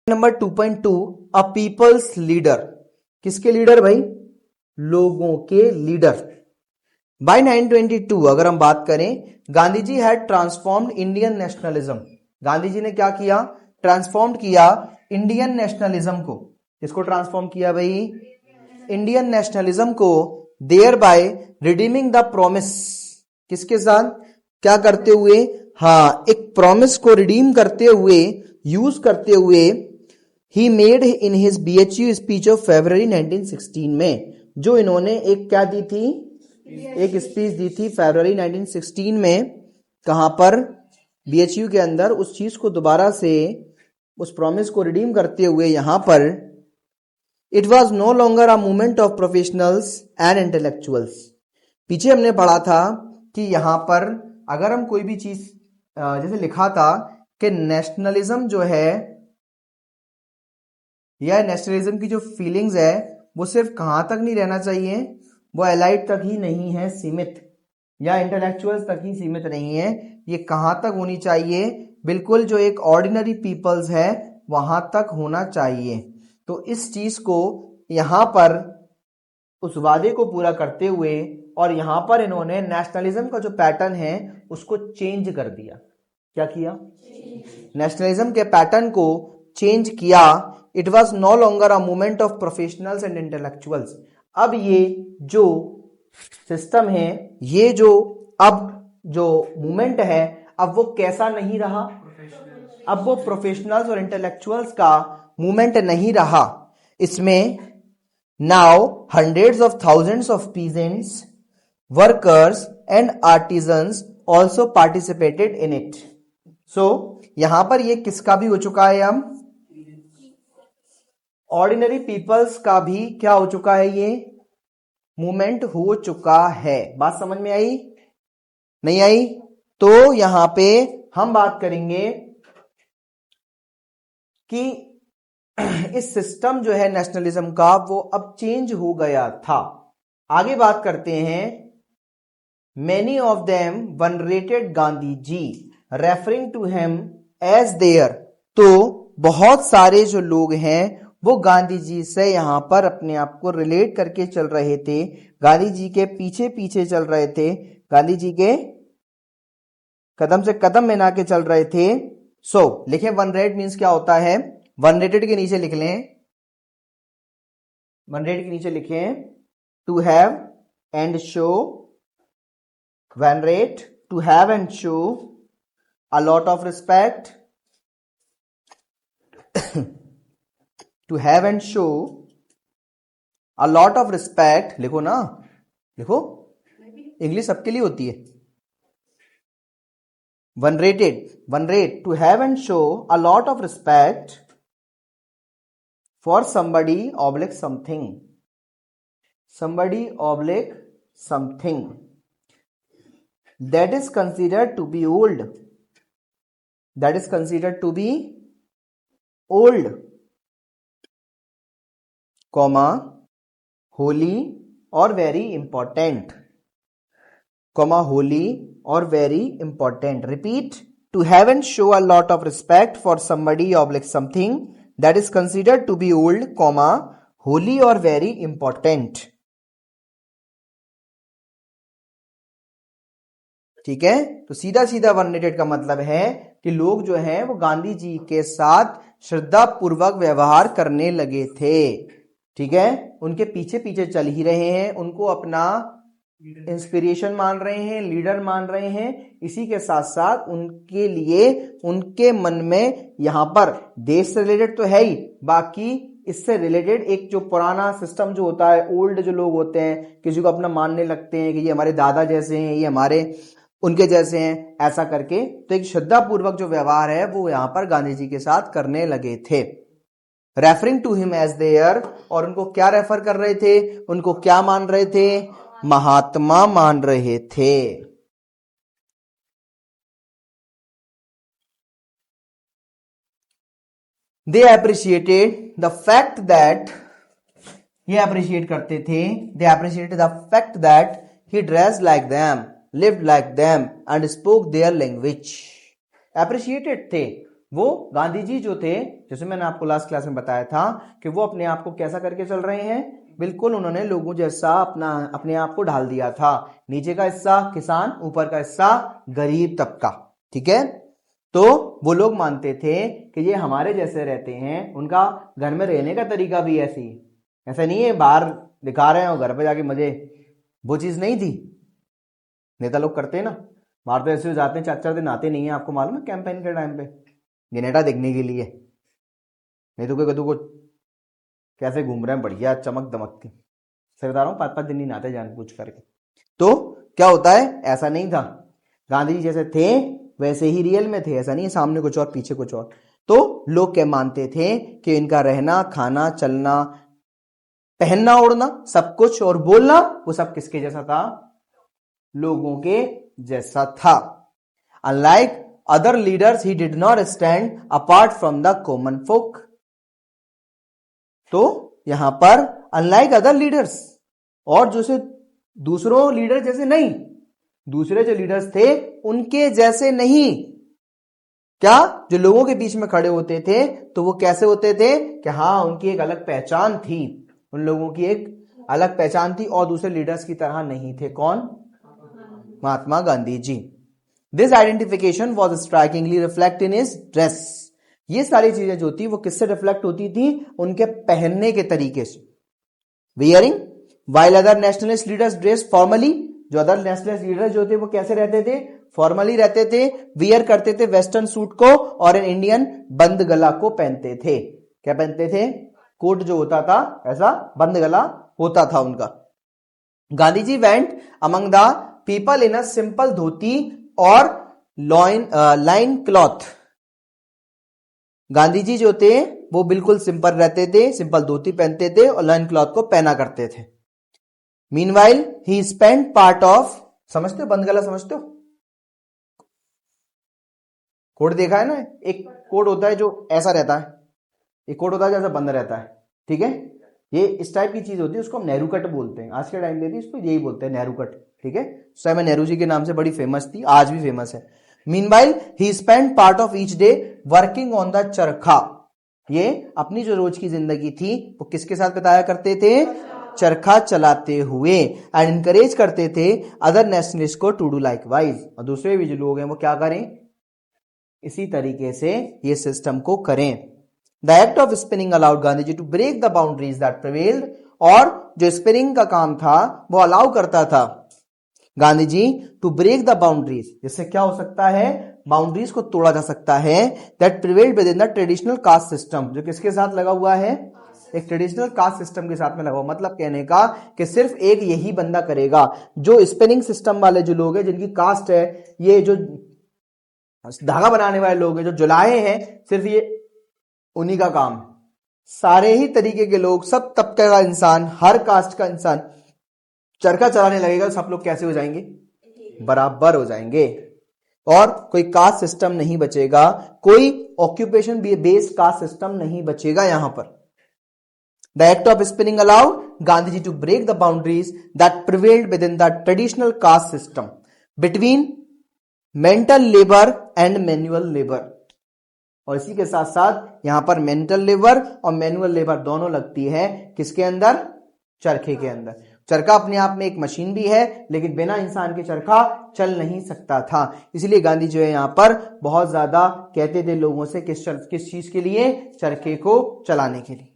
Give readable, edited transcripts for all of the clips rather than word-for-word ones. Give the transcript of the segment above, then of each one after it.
Number 2.2 a people's leader. किसके leader भाई? लोगों के लीडर। बाय 922 अगर हम बात करें, Gandhi ji had transformed Indian nationalism. Gandhi ji ने क्या किया? ट्रांसफॉर्म किया इंडियन नेशनलिज्म को। किसको ट्रांसफॉर्म किया भाई? इंडियन नेशनलिज्म को। Thereby redeeming the promise. किसके साथ? क्या करते हुए? हाँ, एक प्रॉमिस को रिडीम करते हुए, यूज करते हुए, he made in his BHU speech of February 1916 में, जो इन्होंने एक क्या दी थी? एक स्पीच दी थी फरवरी 1916 में। कहां पर? BHU के अंदर। उस चीज को दोबारा से, उस प्रॉमिस को रिडीम करते हुए यहां पर, it was no longer a movement of professionals and intellectuals. पीछे हमने पढ़ा था कि यहां पर अगर हम कोई भी चीज जैसे लिखा था कि नेशनलिज्म जो है, या नेशनलिज्म की जो फीलिंग्स है वो सिर्फ कहां तक नहीं रहना चाहिए? वो एलाइट तक ही नहीं है सीमित, या इंटेलेक्चुअल्स तक ही सीमित नहीं है। ये कहां तक होनी चाहिए? बिल्कुल जो एक ऑर्डिनरी पीपल्स है वहां तक होना चाहिए। तो इस चीज को यहां पर, उस वादे को पूरा करते हुए, और यहां पर इन्होंने नेशनलिज्म का जो पैटर्न है उसको चेंज कर दिया। क्या किया? नेशनलिज्म के पैटर्न को चेंज किया। It was no longer a movement of professionals and intellectuals. अब ये जो सिस्टम है, ये जो अब जो मूवमेंट है, अब वो कैसा नहीं रहा? अब वो प्रोफेशनल्स और इंटेलेक्चुअल्स का मूवमेंट नहीं रहा। इसमें now hundreds of thousands of peasants, workers and artisans also participated in it. So यहां पर ये किसका भी हो चुका है? हम ऑर्डिनरी पीपल्स का भी क्या हो चुका है? ये मूवमेंट हो चुका है। बात समझ में आई? नहीं आई? तो यहां पे हम बात करेंगे कि इस सिस्टम जो है नेशनलिज्म का, वो अब चेंज हो गया था। आगे बात करते हैं। Many of them venerated Gandhi ji, referring to him as their. तो बहुत सारे जो लोग हैं वो गांधी जी से यहां पर अपने आप को रिलेट करके चल रहे थे, गांधी जी के पीछे पीछे चल रहे थे, गांधी जी के कदम से कदम मिला के चल रहे थे। सो लिखें, वेनरेट मीन्स क्या होता है? वेनरेटेड के नीचे लिख लें, वेनरेट के नीचे लिखें to have and show, venerate, to have and show a lot of respect, to have and show a lot of respect। लिखो ना, लिखो, इंग्लिश सबके लिए होती है। venerated, venerate, to have and show a lot of respect for somebody oblique something, somebody oblique something that is considered to be old, that is considered to be old, comma, holy or very important, comma, holy or very important। repeat, to have and show a lot of respect for somebody oblique something that is considered to be old, comma, holy or very important। ठीक है? तो सीधा सीधा venerated का मतलब है कि लोग जो हैं वो गांधी जी के साथ श्रद्धा पूर्वक व्यवहार करने लगे थे। ठीक है? उनके पीछे पीछे चल ही रहे हैं, उनको अपना इंस्पिरेशन मान रहे हैं, लीडर मान रहे हैं। इसी के साथ साथ उनके लिए, उनके मन में यहां पर देश से रिलेटेड तो है ही, बाकी इससे रिलेटेड एक जो पुराना सिस्टम जो होता है, ओल्ड जो लोग होते हैं, किसी को अपना मानने लगते हैं कि ये हमारे दादा जैसे हैं, ये हमारे उनके जैसे हैं, ऐसा करके। तो एक श्रद्धा पूर्वक जो व्यवहार है वो यहां पर गांधी जी के साथ करने लगे थे। Referring to him as their, और उनको क्या रेफर कर रहे थे? उनको क्या मान रहे थे? महात्मा मान रहे थे। They appreciated the fact that, ये अप्रिशिएट करते थे, they appreciated the fact that he dress like them, lived like them and spoke their language। appreciated थे वो गांधी जी जो थे, जैसे मैंने आपको लास्ट क्लास में बताया था कि वो अपने आप को कैसा करके चल रहे हैं, बिल्कुल उन्होंने लोगों जैसा अपने आप को ढाल दिया था। नीचे का हिस्सा किसान, ऊपर का हिस्सा गरीब तबका, ठीक है। तो वो लोग मानते थे कि ये हमारे जैसे रहते हैं, उनका घर में रहने का तरीका भी ऐसी, ऐसा नहीं है बाहर दिखा रहे हैं और घर पे जाके मजे, वो चीज नहीं थी। नेता लोग करते हैं ना, बाहर तो ऐसे जाते हैं 4-4 दिन आते नहीं है, आपको मालूम है, कैंपेन के टाइम पे जनरेटा देखने के लिए, नहीं तो कोई कदू को कैसे घूम रहे हैं बढ़िया चमक दमक के, सर बता रहा हूँ 5-5 दिन नहीं नहाते जानबूझ करके। तो क्या होता है, ऐसा नहीं था, गांधी जी जैसे थे वैसे ही रियल में थे, ऐसा नहीं है सामने कुछ और पीछे कुछ और। तो लोग क्या मानते थे कि इनका रहना खाना चलना पहनना ओढ़ना सब कुछ और बोलना वो सब किसके जैसा था, लोगों के जैसा था। Unlike other leaders he did not stand apart from the common folk. तो यहां पर अनलाइक अदर लीडर्स, और जो से दूसरों लीडर जैसे नहीं, दूसरे जो लीडर्स थे उनके जैसे नहीं, क्या जो लोगों के बीच में खड़े होते थे तो वो कैसे होते थे कि हाँ उनकी एक अलग पहचान थी, उन लोगों की एक अलग पहचान थी और दूसरे लीडर्स की तरह नहीं थे। कौन? Mahatma Gandhi ji. This identification was strikingly reflect in his dress. ये सारी चीजें जो थी वो किससे रिफ्लेक्ट होती थी, उनके पहनने के तरीके से। Wearing while other nationalist leaders dress formally, जो अदर नेशनलिस्ट लीडर जो थे वो कैसे रहते थे, फॉर्मली रहते थे, वियर करते थे वेस्टर्न सूट को और इन इंडियन बंद गला को पहनते थे। क्या पहनते थे? कोट जो होता था ऐसा बंद गला होता था उनका। Gandhi ji went among the people in a simple dhoti और लाइन क्लॉथ। गांधी जी जो थे वो बिल्कुल सिंपल रहते थे, सिंपल धोती पहनते थे और लाइन क्लॉथ को पहना करते थे। Meanwhile he spent part of, समझते हो बंद गला, समझते हो कोट देखा है ना, एक कोट होता है जो ऐसा रहता है, एक कोट होता है जैसा बंद रहता है, ठीक है, ये इस टाइप की चीज होती है, उसको हम नेहरू कट बोलते हैं, आज के टाइम में भी इसको यही बोलते हैं नेहरू कट, ठीक है। उस टाइम में नेहरू जी के नाम से बड़ी फेमस थी, आज भी फेमस है। Meanwhile he spend part of each day working on the चरखा। ये अपनी जो रोज की जिंदगी थी वो किसके साथ बिताया करते थे, चरखा चलाते हुए, एंड इनकरेज करते थे अदर नेशनलिस्ट को टू डू लाइकवाइज, और दूसरे भी जो लोग हैं वो क्या करें, इसी तरीके से ये सिस्टम को करें। The act of spinning allowed Gandhi ji to break the boundaries that prevailed, और जो स्पिनिंग का काम था वो अलाउ करता था Gandhi ji to break the boundaries, जिससे क्या हो सकता है, बाउंड्रीज को तोड़ा जा सकता है, that prevailed within the traditional caste system, जो किसके साथ लगा हुआ है, एक ट्रेडिशनल कास्ट सिस्टम के साथ में लगा हुआ। मतलब कहने का कि सिर्फ एक यही बंदा करेगा, जो स्पिनिंग सिस्टम वाले जो लोग हैं जिनकी कास्ट है, ये जो धागा बनाने वाले लोग हैं, जो जुलाहे हैं, सिर्फ ये उन्हीं का काम। सारे ही तरीके के लोग, सब तबके का इंसान, हर कास्ट का इंसान चरखा चलाने लगेगा, सब लोग कैसे हो जाएंगे, बराबर हो जाएंगे, और कोई कास्ट सिस्टम नहीं बचेगा, कोई ऑक्यूपेशन बेस्ड कास्ट सिस्टम नहीं बचेगा यहां पर। The act of spinning allowed Gandhi ji to break the boundaries that prevailed within the traditional caste system between mental labour and manual labour. और इसी के साथ साथ यहां पर मेंटल लेबर और मैनुअल लेबर दोनों लगती है किसके अंदर, चरखे के अंदर। चरखा अपने आप में एक मशीन भी है, लेकिन बिना इंसान के चरखा चल नहीं सकता था। इसलिए गांधी जो है यहां पर बहुत ज्यादा कहते थे लोगों से किस चीज के लिए, चरखे को चलाने के लिए।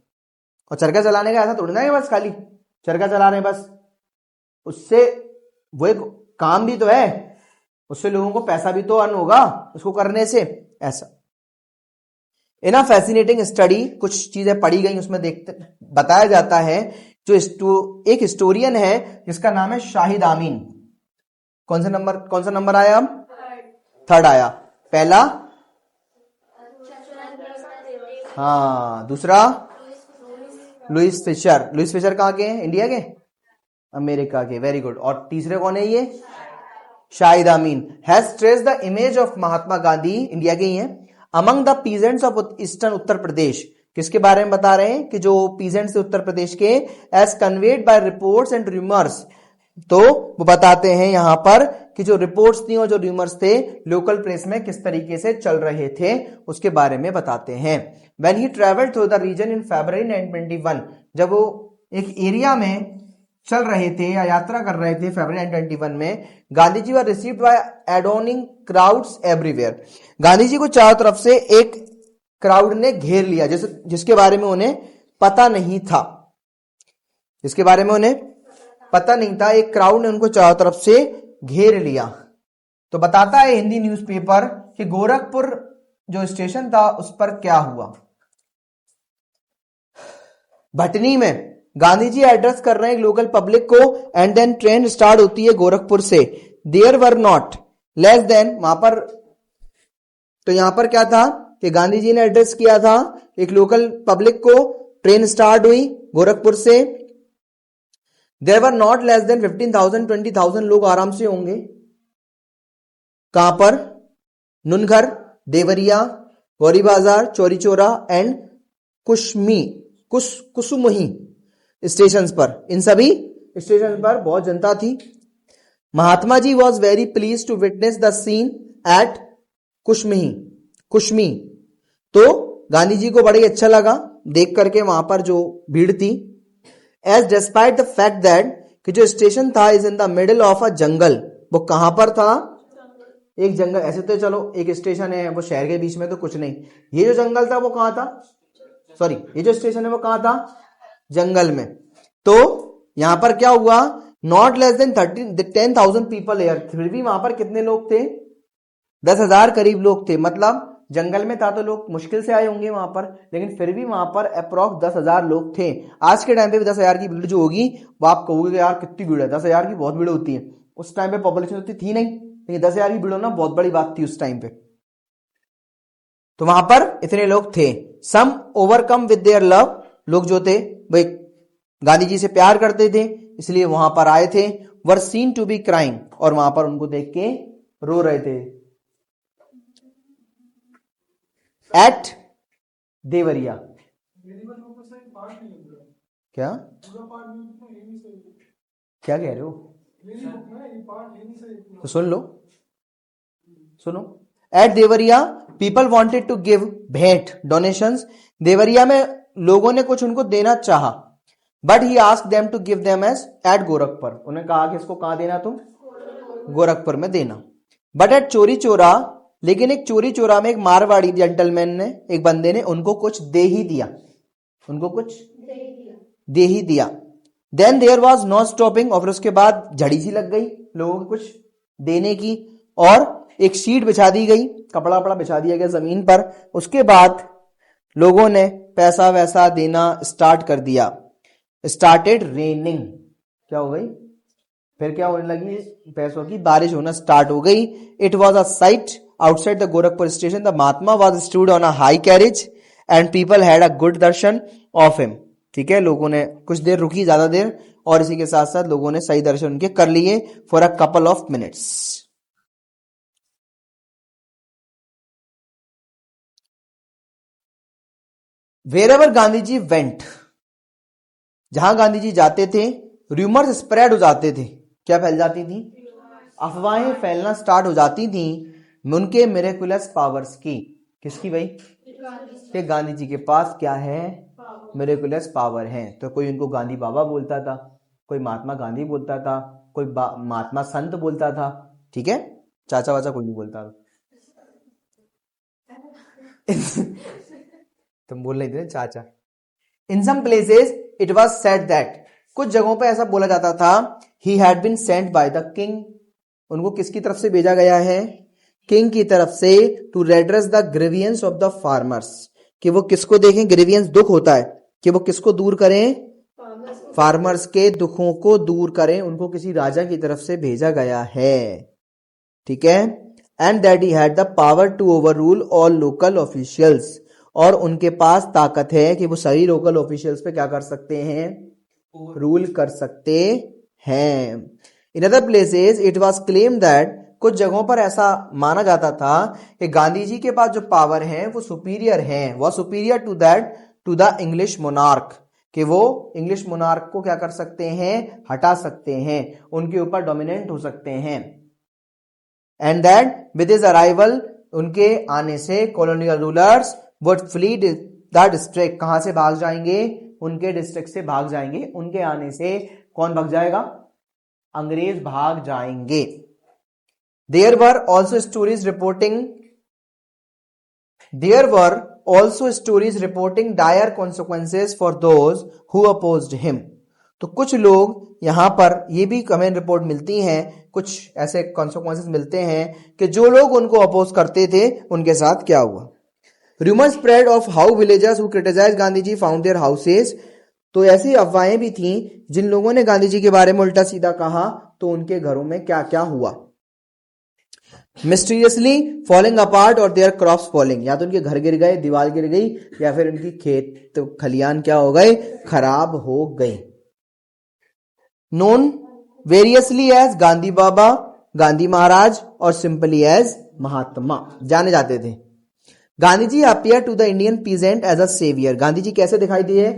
और चरखा चलाने का ऐसा थोड़ी ना है बस खाली चरखा चला रहे हैं बस, उससे वो एक काम भी तो है, उससे लोगों को पैसा भी तो अर्न होगा उसको करने से, ऐसा। इन अ फैसिनेटिंग स्टडी, कुछ चीजें पढ़ी गई उसमें देखते बताया जाता है, जो एक हिस्टोरियन है जिसका नाम है शाहिद आमीन। कौन सा नंबर आया, हम थर्ड आया। पहला, हाँ, दूसरा लुइस फिशर। लुइस फिशर कहाँ के हैं, इंडिया के, अमेरिका के, वेरी गुड। और तीसरे कौन है, ये Shahid Amin. Has traced the image of Mahatma Gandhi, India के ही हैं, among the peasants of eastern Uttar Pradesh. किसके बारे में बता रहे हैं कि जो पीजेंट्स उत्तर प्रदेश के, as conveyed by reports and rumours. तो वो बताते हैं यहां पर कि जो रिपोर्ट्स थी और जो रूमर्स थे लोकल प्रेस में किस तरीके से चल रहे थे उसके बारे में बताते हैं। When he traveled through the region in February 1921, जब वो एक एरिया में चल रहे थे या यात्रा कर रहे थे फरवरी 1921 में, Gandhi ji were received by adoring crowds everywhere. Gandhi ji को चारों तरफ से एक क्राउड ने घेर लिया जिसके बारे में उन्हें पता नहीं था, जिसके बारे में उन्हें पता नहीं था, एक क्राउड ने उनको चारों तरफ से घेर लिया। तो बताता है हिंदी न्यूज़पेपर कि गोरखपुर जो स्टेशन था उस पर क्या हुआ। भटनी में गांधी जी एड्रेस कर रहे हैं लोकल पब्लिक को एंड देन ट्रेन स्टार्ट होती है गोरखपुर से। There were not less than, वहां पर तो यहां पर क्या था कि गांधी जी ने एड्रेस किया था एक लोकल पब्लिक को, ट्रेन स्टार्ट हुई गोरखपुर से। There were not less than 15,000 20,000 लोग आराम से होंगे। कहां पर? नुनघर, देवरिया, गौरी बाजार, चौरी चौरा एंड कुसुमही स्टेशन पर, इन सभी स्टेशन पर बहुत जनता थी। Mahatma ji was very please to witness the scene at Kushmi, तो गांधी जी को बड़ा ही अच्छा लगा देख करके वहां पर जो भीड़ थी। As despite the fact that कि जो स्टेशन था is in the middle of a jungle, वो कहां पर था? एक जंगल। ऐसे तो चलो एक स्टेशन है वो शहर के बीच में तो कुछ नहीं, ये जो जंगल था वो कहां था? सॉरी, ये जो स्टेशन है वो कहां था? जंगल में। तो यहां पर क्या हुआ? Not less then 10,000 people air, फिर भी वहां पर कितने लोग थे? 10,000 करीब लोग थे। मतलब जंगल में था तो लोग मुश्किल से आए होंगे वहां पर, लेकिन फिर भी वहां पर अप्रॉक्स 10,000 लोग थे। आज के टाइम पे भी 10,000 की भीड़ जो होगी वो आप कहोगे यार कितनी भीड़ है, 10,000 की बहुत भीड़ होती है। उस टाइम पे पॉपुलेशन उतनी थी नहीं, लेकिन 10,000 की भीड़ होना बहुत बड़ी बात थी उस टाइम पे। तो वहां पर इतने लोग थे। सम ओवरकम विद देयर लव, लोग जो थे वो गांधी जी से प्यार करते थे इसलिए वहां पर आए थे। Were seen to be crying, और वहां पर उनको देख के रो रहे थे। एट देवरिया, क्या क्या कह रहे हो? तो सुन लो, सुनो। At Deoria people wanted to give भेंट डोनेशंस, देवरिया में लोगों ने कुछ उनको देना चाहा। But he asked them to give them as at Gorakhpur, उन्हें कहा कि इसको कहां देना? तुम गोरखपुर में देना। बट एट चोरी चोरा, लेकिन एक चोरी चोरा में एक मारवाड़ी जेंटलमैन ने, एक बंदे ने उनको कुछ दे ही दिया, उनको कुछ दे ही दिया। Then there was no stopping, और फिर उसके बाद झड़ी सी लग गई लोगों को कुछ देने की, और एक शीट बिछा दी गई, कपड़ा वपड़ा बिछा दिया गया जमीन पर। उसके बाद लोगों ने पैसा वैसा देना स्टार्ट कर दिया। स्टार्टेड रेनिंग, क्या हो गई? फिर क्या होने लगी? पैसों की बारिश होना स्टार्ट हो गई। It was a site outside the Gorakhpur station, the Mahatma was stood on a high carriage and people had a good Darshan of him. ठीक है, लोगों ने कुछ देर रुकी, ज्यादा देर, और इसी के साथ साथ लोगों ने सही दर्शन उनके कर लिए for a couple of minutes. Wherever Gandhi ji went, जहां गांधी जी जाते थे रूमर्स स्प्रेड हो जाते थे। क्या फैल जाती थी? अफवाहें फैलना स्टार्ट हो जाती थी उनके मिरेकुलस पावर्स की। किसकी भाई? कि गांधी जी के पास क्या है? मिरेकुलस पावर है। तो कोई उनको गांधी बाबा बोलता था, कोई महात्मा गांधी बोलता था, कोई महात्मा संत बोलता था। ठीक है, चाचा वाचा कोई नहीं बोलता था। तुम बोल रहे थे चाचा। In some places it was said that, कुछ जगहों पर ऐसा बोला जाता था, he had been sent by the king, उनको किसकी तरफ से भेजा गया है? किंग की तरफ से, to redress the grievances of the farmers, कि वो किसको देखें? ग्रीवियंस दुख होता है, कि वो किसको दूर करें? फार्मर्स के दुखों को दूर करें, उनको किसी राजा की तरफ से भेजा गया है। ठीक है, and that he had the power to overrule all local officials, और उनके पास ताकत है कि वो सभी लोकल ऑफिशियल्स पे क्या कर सकते हैं? रूल कर सकते हैं। In other places it was claim that, कुछ जगहों पर ऐसा माना जाता था कि गांधी जी के पास जो पावर है वो सुपीरियर है, वो superior to that to the English monarch, कि वो इंग्लिश मोनार्क को क्या कर सकते हैं? हटा सकते हैं, उनके ऊपर डोमिनेंट हो सकते हैं। And that with his arrival, उनके आने से colonial rulers would flee the district, कहां से भाग जाएंगे? उनके डिस्ट्रिक्ट से भाग जाएंगे। उनके आने से कौन भाग जाएगा? अंग्रेज भाग जाएंगे। There were also stories reporting dire consequences for those who opposed him. तो कुछ लोग यहां पर ये भी हमें रिपोर्ट मिलती हैं, कुछ ऐसे कॉन्सिक्वेंसेस मिलते हैं कि जो लोग उनको अपोज करते थे उनके साथ क्या हुआ। Rumour spread of how villagers who criticise Gandhi ji found their houses. तो ऐसी अफवाहें भी थी, जिन लोगों ने गांधी जी के बारे में उल्टा सीधा कहा तो उनके घरों में क्या क्या हुआ। मिस्टीरियसली फॉलिंग अपार्ट और देयर क्रॉप्स फॉलिंग, या तो उनके घर गिर गए, दीवार गिर गई, या फिर उनकी खेत तो खलियान क्या हो गए? खराब हो गए। Known variously as Gandhi Baba, Gandhi Maharaj और सिंपली एज महात्मा जाने जाते थे। Gandhi ji appear to the Indian peasant as a saviour. Gandhi ji कैसे दिखाई दिए?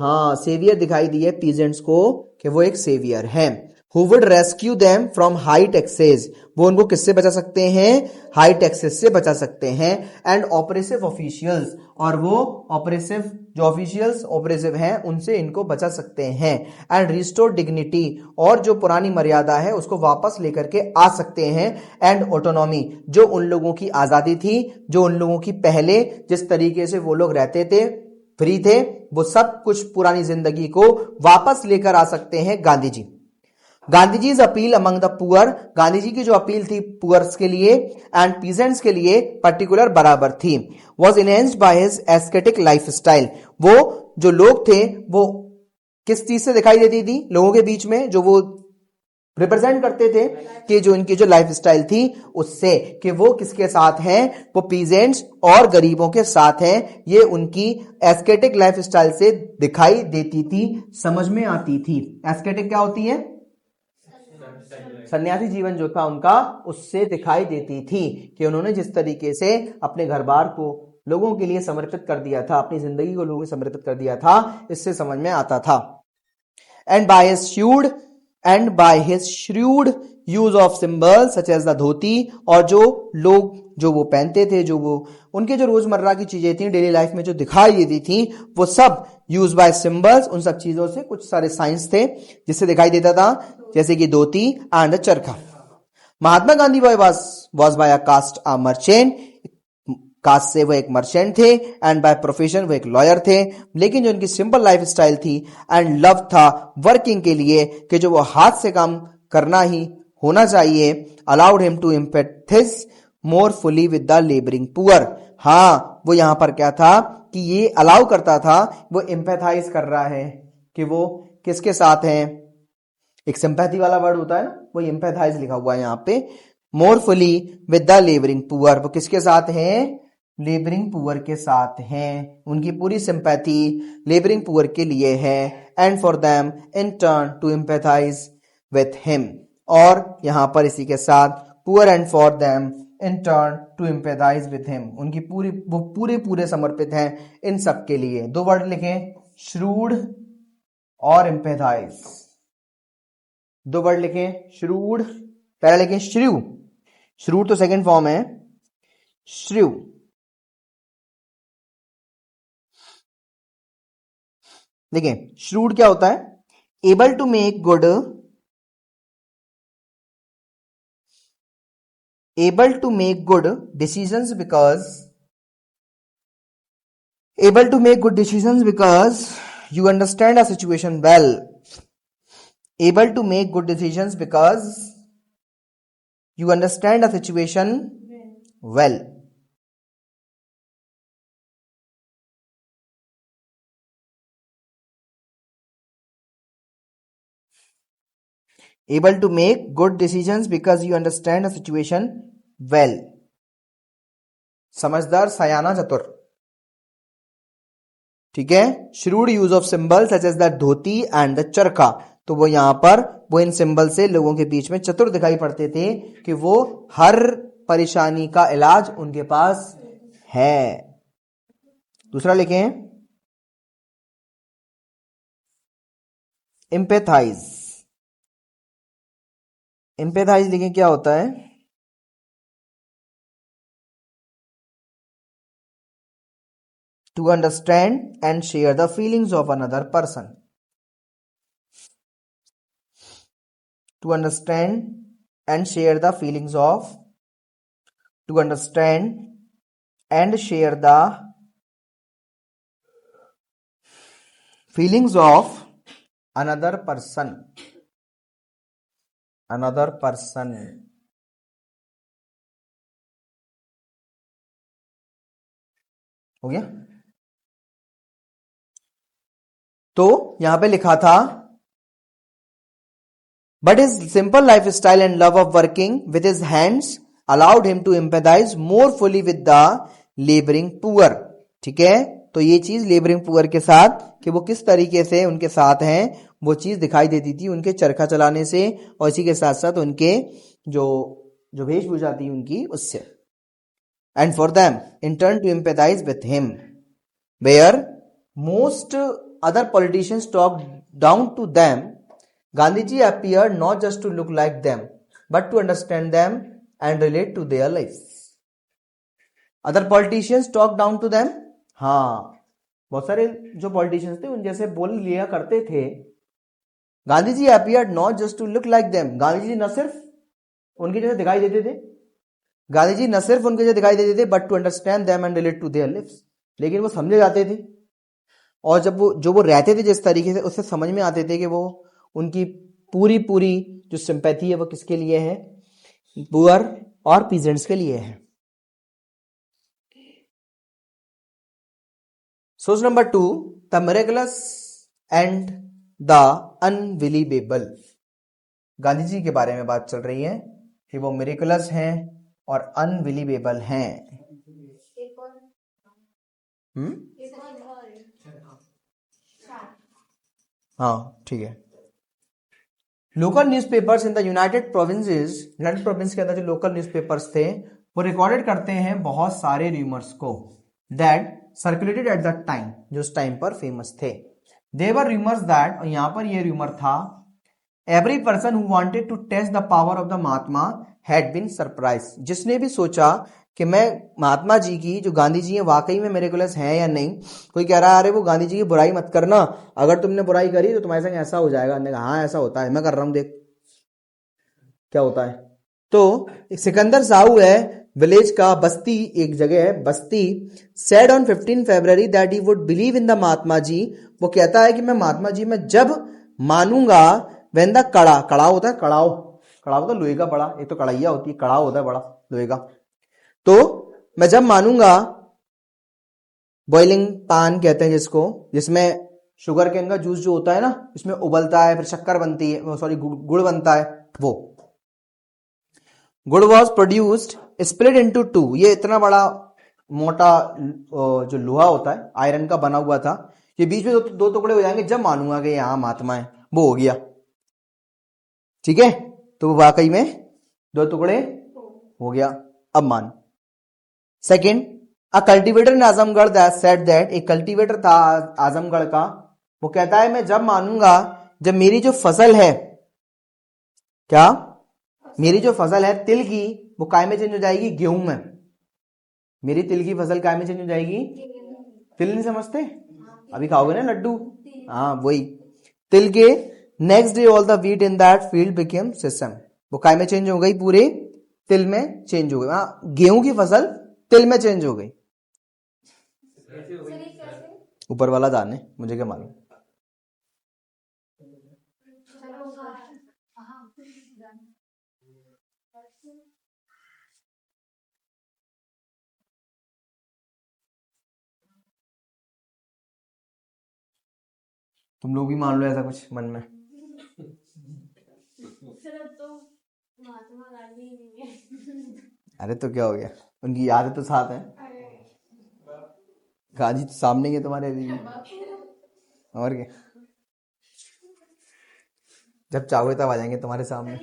हाँ, सेवियर दिखाई दिए पीजेंट्स को कि वो एक सेवियर हैं। Who would rescue them from high taxes, वो उनको किससे बचा सकते हैं? हाई टैक्सेस से बचा सकते हैं। एंड ऑपरेसिव ऑफिशियल्स, और वो ऑपरेसिव जो ऑफिशियल्स ऑपरेसिव हैं उनसे इनको बचा सकते हैं। एंड रिस्टोर डिग्निटी, और जो पुरानी मर्यादा है उसको वापस लेकर के आ सकते हैं। एंड ऑटोनॉमी, जो उन लोगों की आजादी थी, जो उन लोगों की पहले जिस तरीके से वो लोग रहते थे, फ्री थे, वो सब कुछ पुरानी जिंदगी को वापस लेकर आ सकते हैं Gandhi ji. Gandhi ji appeal among the poor, Gandhi ji की जो अपील थी पुअर्स के लिए एंड पीजेंट्स के लिए पर्टिकुलर बराबर थी। Was enhanced by his ascetic lifestyle, वो जो लोग थे वो किस चीज से दिखाई देती थी लोगों के बीच में, जो वो रिप्रेजेंट करते थे कि जो इनकी जो लाइफ स्टाइल थी उससे, कि वो किसके साथ हैं? वो पीजेंट्स और गरीबों के साथ हैं। ये उनकी एस्केटिक लाइफ स्टाइल से दिखाई देती थी, समझ में आती थी। एस्केटिक क्या होती है? सन्यासी जीवन जो था उनका, उससे दिखाई देती थी कि उन्होंने जिस तरीके से अपने घर बार को लोगों के लिए समर्पित कर दिया था, अपनी जिंदगी को लोगों को समर्पित कर दिया था, इससे समझ में आता था। And by his shrewd use of symbol such as the dhoti, और जो लोग जो वो पहनते थे, जो वो उनके जो रोजमर्रा की चीजें थी डेली लाइफ में जो दिखाई देती थी, वो सब यूज बाय सिंबल्स, उन सब चीजों से कुछ सारे साइंस थे जिससे दिखाई देता था, जैसे कि dhoti and charkha. Mahatma Gandhi was by a caste a merchant, caste से वो एक मर्चेंट थे, एंड बाय प्रोफेशन वो एक लॉयर थे। लेकिन जो उनकी सिंपल लाइफ स्टाइल थी एंड लव था वर्किंग के लिए, कि जो वो हाथ से काम करना ही होना चाहिए, allowed him to empathise more fully with the labouring poor. हाँ, वो यहां पर क्या था कि ये अलाउ करता था, वो एम्पैथाइज कर रहा है कि वो किसके साथ है। एक सिंपैथी वाला वर्ड होता है ना, वो एम्पैथाइज लिखा हुआ है यहाँ पे। More fully with the labouring poor, वो किसके साथ हैं? लेबरिंग पुअर के साथ हैं। उनकी पूरी सिंपैथी लेबरिंग पुअर के लिए है। And for them in turn to empathise with him, और यहां पर इसी के साथ poor and for them in turn to empathise with him, उनकी वो पूरे समर्पित हैं इन सब के लिए। दो वर्ड लिखें, श्रूड और एम्पैथाइज। दो वर्ड लिखें, श्रूड, पहला लिखें श्रू, श्रूड तो सेकंड फॉर्म है, श्रू। देखिए श्रूड क्या होता है? Able to make good, decisions because you understand a situation well. Able to make good decisions because you understand a situation well. Able to make good decisions because you understand a situation well. समझदार, सयाना, चतुर। ठीक है। shrewd use of symbol such as the dhoti and the charkha, तो वो यहां पर वो इन symbol से लोगों के बीच में चतुर दिखाई पड़ते थे कि वो हर परेशानी का इलाज उनके पास है। दूसरा लिखें, एम्पैथाइज। एम्पैथाइज लिखें, क्या होता है? To understand and share the feelings of another person. To understand and share the feelings of. To understand and share the feelings of another person. Another person. हो गया? तो यहां पे लिखा था but his simple lifestyle and love of working with his hands allowed him to empathize more fully with the laboring poor. ठीक है, तो ये चीज लेबरिंग पुअर के साथ कि वो किस तरीके से उनके साथ हैं वो चीज दिखाई देती थी उनके चरखा चलाने से और इसी के साथ साथ उनके जो वेशभूषा थी उनकी उससे. And for them in turn to empathize with him, where most other politicians talked down to them, Gandhiji appeared not just to look like them, but to understand them and relate to their lives. Other politicians talked down to them. हाँ, बहुत सारे जो politicians थे उन जैसे बोल लिया करते थे. Gandhiji appeared not just to look like them. Gandhiji न सिर्फ उनके जैसे दिखाई देते थे, गांधीजी न सिर्फ उनके जैसे दिखाई देते थे, but to understand them and relate to their lives. लेकिन वो समझे जाते थे और जब वो रहते थे जिस तरीके से उससे समझ में आते थे कि वो उनकी पूरी जो सिंपैथी है वो किसके लिए है, पुअर और पीजेंट्स के लिए है. Source number 2, the miraculous and the unbelievable. Gandhi ji के बारे में बात चल रही है कि वो मिरेकलस हैं और अनबिलीवेबल हैं. हाँ ठीक है. Local newspapers in the United provinces, United province के अंदर जो लोकल न्यूज़पेपर्स थे वो रिकॉर्डेड करते हैं बहुत सारे रूमर्स को that circulated at the time, जो उस टाइम पर फेमस थे. दे वर रूमर्स दैट, और यहां पर ये रूमर था, every person who wanted to test the power of the Mahatma had been surprise. जिसने भी सोचा कि मैं महात्मा जी की जो गांधी जी हैं वाकई में मिरेकुलस हैं या नहीं. कोई कह रहा है अरे वो गांधी जी की बुराई मत करना, अगर तुमने बुराई करी तो तुम्हारे संग ऐसा हो जाएगा. हमने कहा हाँ ऐसा होता है, मैं कर रहा हूं, देख क्या होता है. तो एक सिकंदर साहू है विलेज का, बस्ती एक जगह है Basti, said on 15 February that he would believe in the Mahatma ji. वो कहता है कि मैं महात्मा जी में जब मानूंगा व्हेन द कड़ा होता है, कड़ाव होता है लोहे का बड़ा, एक तो कड़ाइया होती है, कड़ाव होता है बड़ा लोहे का. तो मैं जब मानूंगा, बॉइलिंग पान कहते हैं जिसको, जिसमें शुगर केन का जूस जो होता है ना, इसमें उबलता है फिर शक्कर बनती है, सॉरी गुड़ बनता है. वो गुड़ वॉज प्रोड्यूस्ड स्प्लिट इनटू 2. ये इतना बड़ा मोटा जो लोहा होता है आयरन का बना हुआ था, ये बीच में दो टुकड़े हो जाएंगे जब मानूंगा कि यहाँ महात्मा है. वो हो गया, ठीक है. तो वाकई में 2 टुकड़े हो गया, अब मान. Second, a cultivator in Azamgarh that said that, एक कल्टिवेटर था आजमगढ़ का, वो कहता है मैं जब मानूंगा जब मेरी जो फसल है, क्या मेरी जो फसल है तिल की, वो काय में चेंज हो जाएगी गेहूं में. मेरी तिल की फसल काय में चेंज हो जाएगी, तिल नहीं समझते, अभी खाओगे ना लड्डू, हाँ वही तिल के. Next day all the wheat in that field became सेसम. वो काय में चेंज हो गई, पूरे तिल में चेंज हो गई. हाँ, गेहूं की फसल तिल में चेंज हो गई. ऊपर वाला जाने, मुझे क्या मालूम. तुम लोग भी मान लो ऐसा कुछ मन में. अरे तो क्या हो गया, उनकी यादें तो साथ हैं, गाजी तो सामने ही है तुम्हारे अभी, और क्या, जब चाहोगे तब आ जाएंगे तुम्हारे सामने.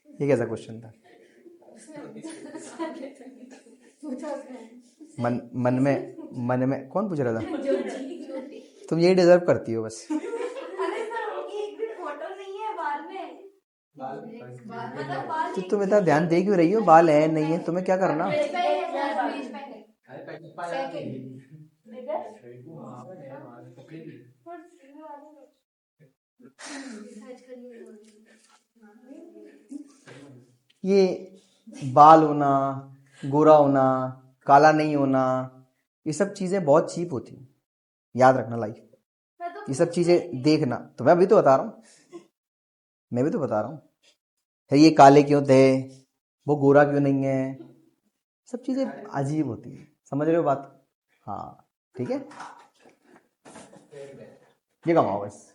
ये कैसा क्वेश्चन था. मन में कौन पूछ रहा था. तुम यही डिजर्व करती हो बस. तो तुम इतना ध्यान दे क्यों रही हो, बाल है नहीं है, तुम्हें क्या करना. ये बाल होना, गोरा होना, काला नहीं होना, ये सब चीजें बहुत चीप होती हैं, याद रखना लाइफ। ये सब चीजें देखना, तो मैं भी तो बता रहा हूँ, मैं भी तो बता रहा हूँ। है ये काले क्यों थे, वो गोरा क्यों नहीं है, सब चीजें अजीब होती है, समझ रहे हो बात? हाँ ठीक है, ये कमाओ बस,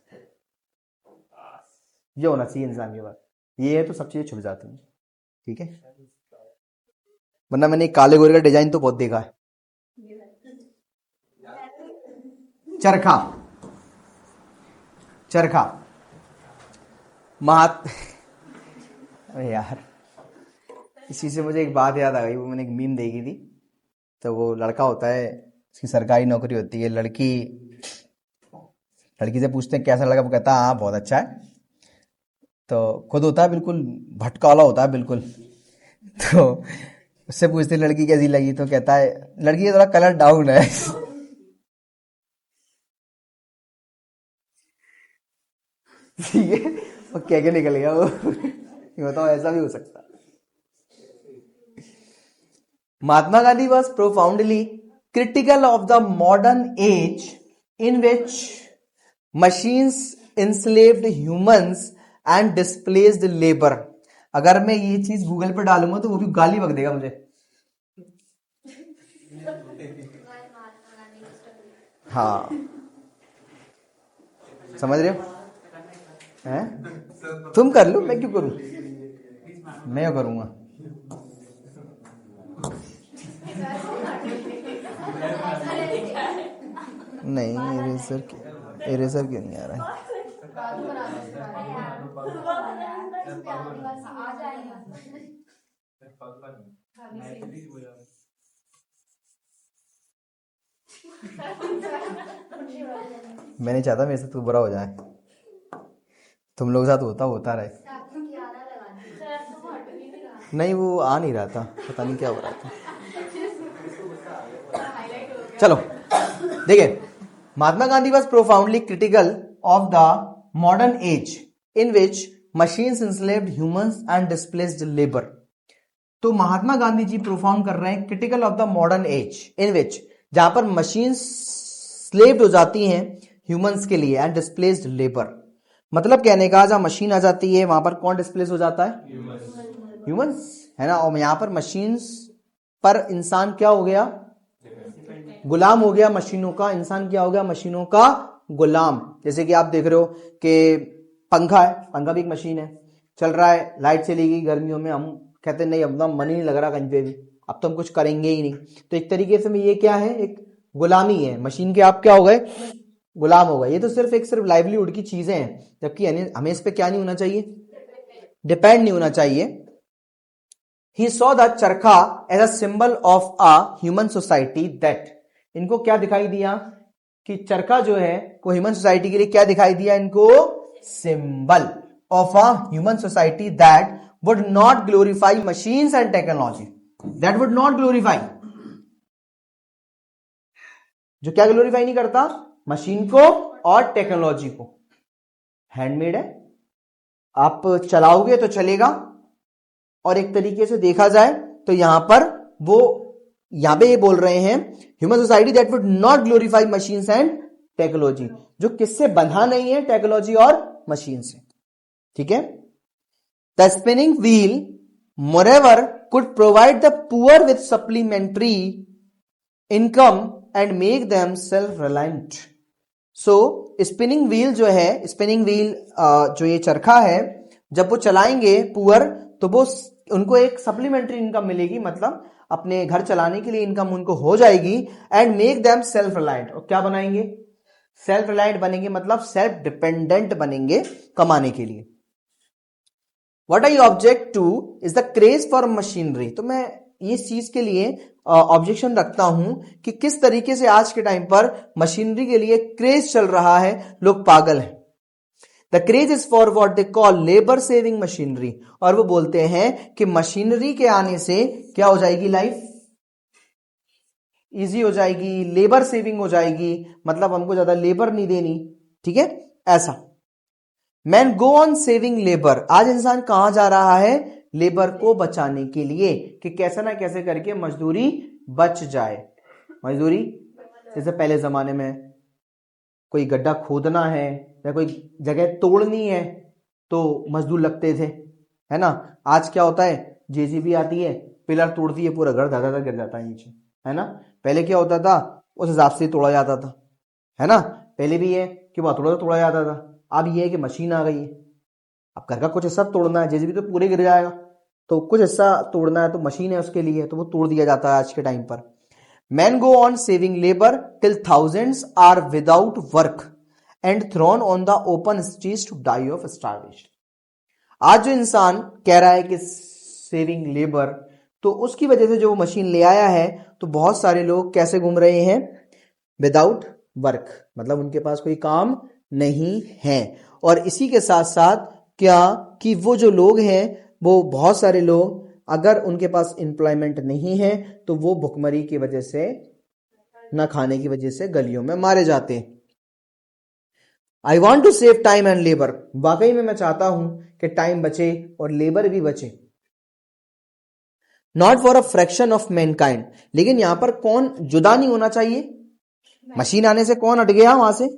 ये होना चाहिए इंसान के पास, ये है तो सब चीजें छुप जाती हैं, ठीक है। वरना मैंने काले गोरे का डिजाइन तो बहुत देखा है। चरखा, चरखा अरे यार, इसी से मुझे एक बात याद आ गई, वो मैंने एक मीम देखी थी। तो वो लड़का होता है, उसकी सरकारी नौकरी होती है, लड़की से पूछते हैं कैसा लगा, वो कहता है हाँ बहुत अच्छा है। तो खुद होता है बिल्कुल भटकाला होता है बिल्कुल, तो उससे पूछते हैं लड़की कैसी लगी, तो कहता है लड़की का थोड़ा कलर डाउन है। ठीक है, वो क्या निकल गया वो। ये बताओ, ऐसा भी हो सकता। Mahatma Gandhi was profoundly critical of the modern age in which machines enslaved humans and displaced labor। अगर मैं ये चीज गूगल पर डालूंगा तो वो भी गाली बक देगा मुझे। हाँ समझ रहे हो? हैं? तुम कर लो, मैं क्यों करूं, मैं क्यों करूंगा। नहीं, इरेजर क्यों नहीं आ रहा है? मैं नहीं चाहता मेरे से तू बुरा हो जाए, तुम लोग साथ होता रहे। नहीं, वो आ नहीं रहा था, पता नहीं क्या हो रहा था। चलो देखिए, Mahatma Gandhi was profoundly critical of the modern age in which machines enslaved humans and displaced labor। तो महात्मा गांधी जी प्रोफाउंड कर रहे हैं critical of the modern age in which, जहां पर मशीन्स स्लेव्ड हो जाती हैं ह्यूमंस के लिए एंड डिस्प्लेस्ड लेबर। मतलब कहने का, जहां मशीन आ जाती है वहां पर कौन डिस्प्लेस हो जाता है? ह्यूमंस, है ना। और यहां पर मशीन्स पर इंसान क्या हो गया? गुलाम हो गया मशीनों का। इंसान क्या हो गया? मशीनों का गुलाम। जैसे कि आप देख रहे हो कि पंखा है, पंखा भी एक मशीन है, चल रहा है, लाइट चली गई गर्मियों में, हम कहते नहीं अपना मन ही नहीं लग रहा कहीं पे भी, अब तो हम कुछ करेंगे ही नहीं। तो एक तरीके से ये क्या है? एक गुलामी है मशीन के। आप क्या हो गए? गुलाम हो गए। ये तो सिर्फ लाइवलीहुड की चीजें हैं, जबकि हमें इस पे क्या नहीं होना चाहिए? डिपेंड नहीं होना चाहिए। He saw the चरखा as a symbol of a human society that, इनको क्या दिखाई दिया कि चरखा जो है वो ह्यूमन सोसाइटी के लिए क्या दिखाई दिया इनको? Symbol of a human society that would not glorify machines and technology. That would not glorify, जो क्या ग्लोरीफाई नहीं करता? मशीन को और टेक्नोलॉजी को। हैंडमेड है, आप चलाओगे तो चलेगा। और एक तरीके से देखा जाए तो यहां पर वो यहां पे ये बोल रहे हैं human society that would not glorify machines and technology, जो किससे बंधा नहीं है? टेक्नोलॉजी और मशीन से। ठीक है। The spinning wheel moreover could provide the poor with supplementary income and make them self reliant. So spinning wheel जो है, स्पिनिंग व्हील जो ये चरखा है, जब वो चलाएंगे पुअर, तो वो उनको एक सप्लीमेंट्री इनकम मिलेगी, मतलब अपने घर चलाने के लिए इनकम उनको हो जाएगी। And make them self reliant, और क्या बनाएंगे? सेल्फ रिलायंट बनेंगे, मतलब सेल्फ डिपेंडेंट बनेंगे कमाने के लिए। What I object two is the craze for machinery. तो मैं इस चीज के लिए ऑब्जेक्शन रखता हूं कि किस तरीके से आज के टाइम पर मशीनरी के लिए क्रेज चल रहा है, लोग पागल हैं। The craze is for what they call labour saving machinery, और वो बोलते हैं कि मशीनरी के आने से क्या हो जाएगी लाइफ? इजी हो जाएगी, लेबर सेविंग हो जाएगी, मतलब हमको ज्यादा लेबर नहीं देनी, ठीक है, ऐसा। Man go on saving labour, आज इंसान कहां जा रहा है, लेबर को बचाने के लिए, कि कैसे ना कैसे करके मजदूरी बच जाए। मजदूरी जैसे पहले जमाने में कोई गड्ढा खोदना है या कोई जगह तोड़नी है तो मजदूर लगते थे, है ना। आज क्या होता है, जेसीबी आती है, पिलर तोड़ती है, पूरा घर दादा गिर जाता है नीचे, है ना। पहले क्या होता था, उस हिसाब से तोड़ा जाता था, है ना। पहले भी है कि वह थोड़ा तोड़ा जाता था, अब ये है कि मशीन आ गई है। अब घर का कुछ हिस्सा तोड़ना है, जेसीबी तो पूरे गिर जाएगा, तो कुछ हिस्सा तोड़ना है तो मशीन है उसके लिए, तो वो तोड़ दिया जाता है आज के टाइम पर। Men go on saving labor till thousands are without work and thrown on the open streets to die of starvation. आज जो इंसान कह रहा है कि सेविंग लेबर, तो उसकी वजह से जो वो मशीन ले आया है, तो बहुत सारे लोग कैसे घूम रहे हैं, विदाउट वर्क, मतलब उनके पास कोई काम नहीं है। और इसी के साथ साथ क्या कि वो जो लोग हैं, वो बहुत सारे लोग अगर उनके पास एम्प्लॉयमेंट नहीं है तो वो भुखमरी की वजह से, ना खाने की वजह से गलियों में मारे जाते हैं। I want to save time and labour, वाकई में मैं चाहता हूं कि टाइम बचे और लेबर भी बचे। Not for a fraction of Mankind, लेकिन यहां पर कौन जुदा नहीं होना चाहिए, मशीन आने से कौन हट गया, वहां से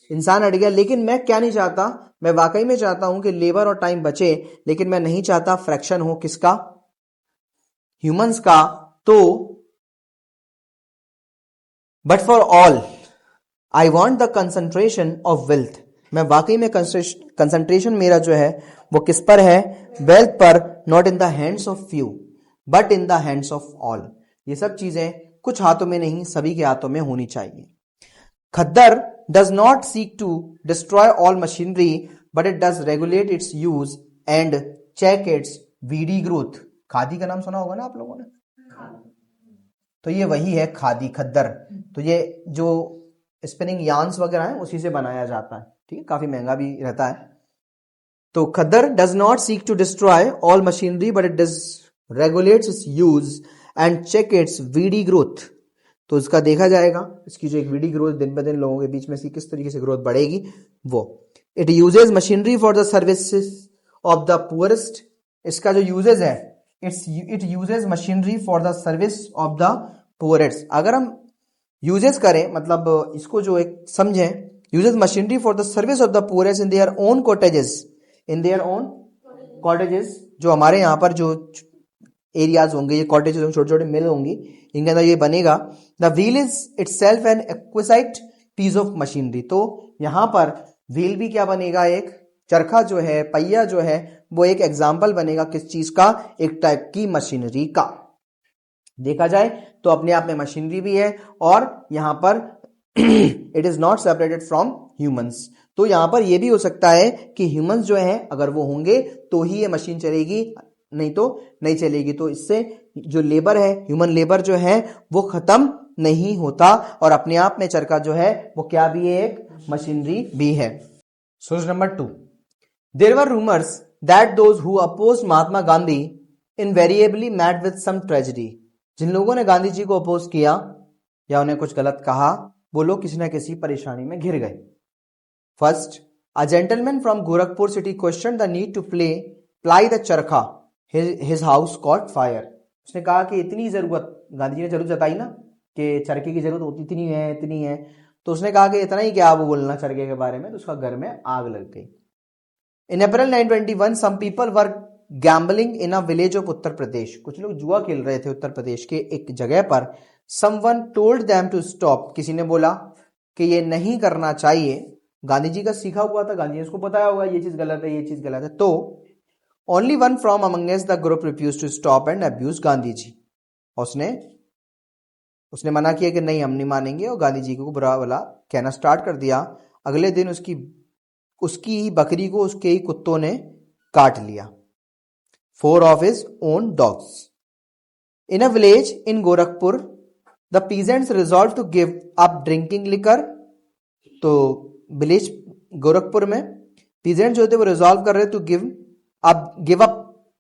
इंसान हट गया। लेकिन मैं क्या नहीं चाहता, मैं वाकई में चाहता हूं कि लेबर और टाइम बचे, लेकिन मैं नहीं चाहता फ्रैक्शन हो, किसका, ह्यूमंस का। तो but for all I want the concentration of wealth, मैं वाकई में कंसंट्रेशन मेरा जो है वो किस पर है, वेल्थ पर, not in the hands of few but in the hands of all. ये सब चीजें कुछ हाथों में नहीं, सभी के हाथों में होनी चाहिए। खद्दर does not seek to destroy all machinery but it does regulate its use and check its weedy growth। Khadi का नाम सुना होगा ना आप लोगों ने, तो ये वही है खादी, खद्दर। तो ये जो स्पिनिंग यार्न्स वगैरह है उसी से बनाया जाता है, ठीक है, काफी महंगा भी रहता है। तो khaddar does not seek to destroy all machinery but it does regulates its use and check its weedy growth. तो इसका देखा जाएगा, इसकी जो एक वीडी ग्रोथ दिन ब दिन लोगों के बीच में से किस तरीके से ग्रोथ बढ़ेगी वो। It uses machinery for the services of the poorest, इसका जो यूजेज है, it uses machinery for the service of the poorest. अगर हम यूजेस करें, मतलब इसको जो एक समझें, uses machinery for the service of the poorest in their own cottages, in their own cottages. जो हमारे यहाँ पर जो एरियाज होंगे, ये कॉटेजेस होंगे, छोटे छोटे मिल होंगी, इनके अंदर ये बनेगा। The wheel is itself an exquisite piece of machinery, तो यहां पर व्हील भी क्या बनेगा, एक चरखा जो है, पहिया जो है, वो एक एग्जाम्पल बनेगा किस चीज का, एक टाइप की मशीनरी का। देखा जाए तो अपने आप में मशीनरी भी है, और यहां पर it is not separated from humans. तो यहां पर यह भी हो सकता है कि ह्यूमंस जो है अगर वो होंगे तो ही ये मशीन चलेगी, नहीं तो नहीं चलेगी। तो इससे जो लेबर है, ह्यूमन लेबर जो है वो खत्म नहीं होता, और अपने आप में चरखा जो है वो क्या भी है, एक मशीनरी भी है। सोच number 2, there were rumours that those who opposed Mahatma Gandhi invariably met with some tragedy. जिन लोगों ने गांधी जी को अपोज किया या उन्हें कुछ गलत कहा, वो लोग किसी ना किसी परेशानी में घिर गए। First, a gentleman from Gorakhpur city question the need to ply the charkha, his house caught fire. उसने कहा कि इतनी जरूरत, गांधी जी ने जरूरत जताई ना कि चरखे की जरूरत होती, इतनी है, तो उसने कहा कि इतना ही क्या वो बोलना चरखे के बारे में, तो उसका घर में आग लग गई। In April 1921 some people were gambling in a village of Uttar Pradesh, कुछ लोग जुआ खेल रहे थे उत्तर प्रदेश के एक जगह पर। Someone told them to stop, किसी ने बोला कि ये नहीं करना चाहिए। गांधी जी का सीखा हुआ था, गांधी जी उसको बताया होगा ये चीज गलत है, ये चीज गलत है। तो only one from amongst the group refuse to stop and abuse Gandhi ji. उसने मना किया कि नहीं, हम नहीं मानेंगे, और गांधी जी को बुरा भला कहना स्टार्ट कर दिया। अगले दिन उसकी ही बकरी को उसके ही कुत्तों ने काट लिया। 4 of his own dogs. In a village in Gorakhpur, the peasants resolved to give up drinking liquor. तो विलेज गोरखपुर में पीजेंट जो थे वो रिजॉल्व कर रहे थे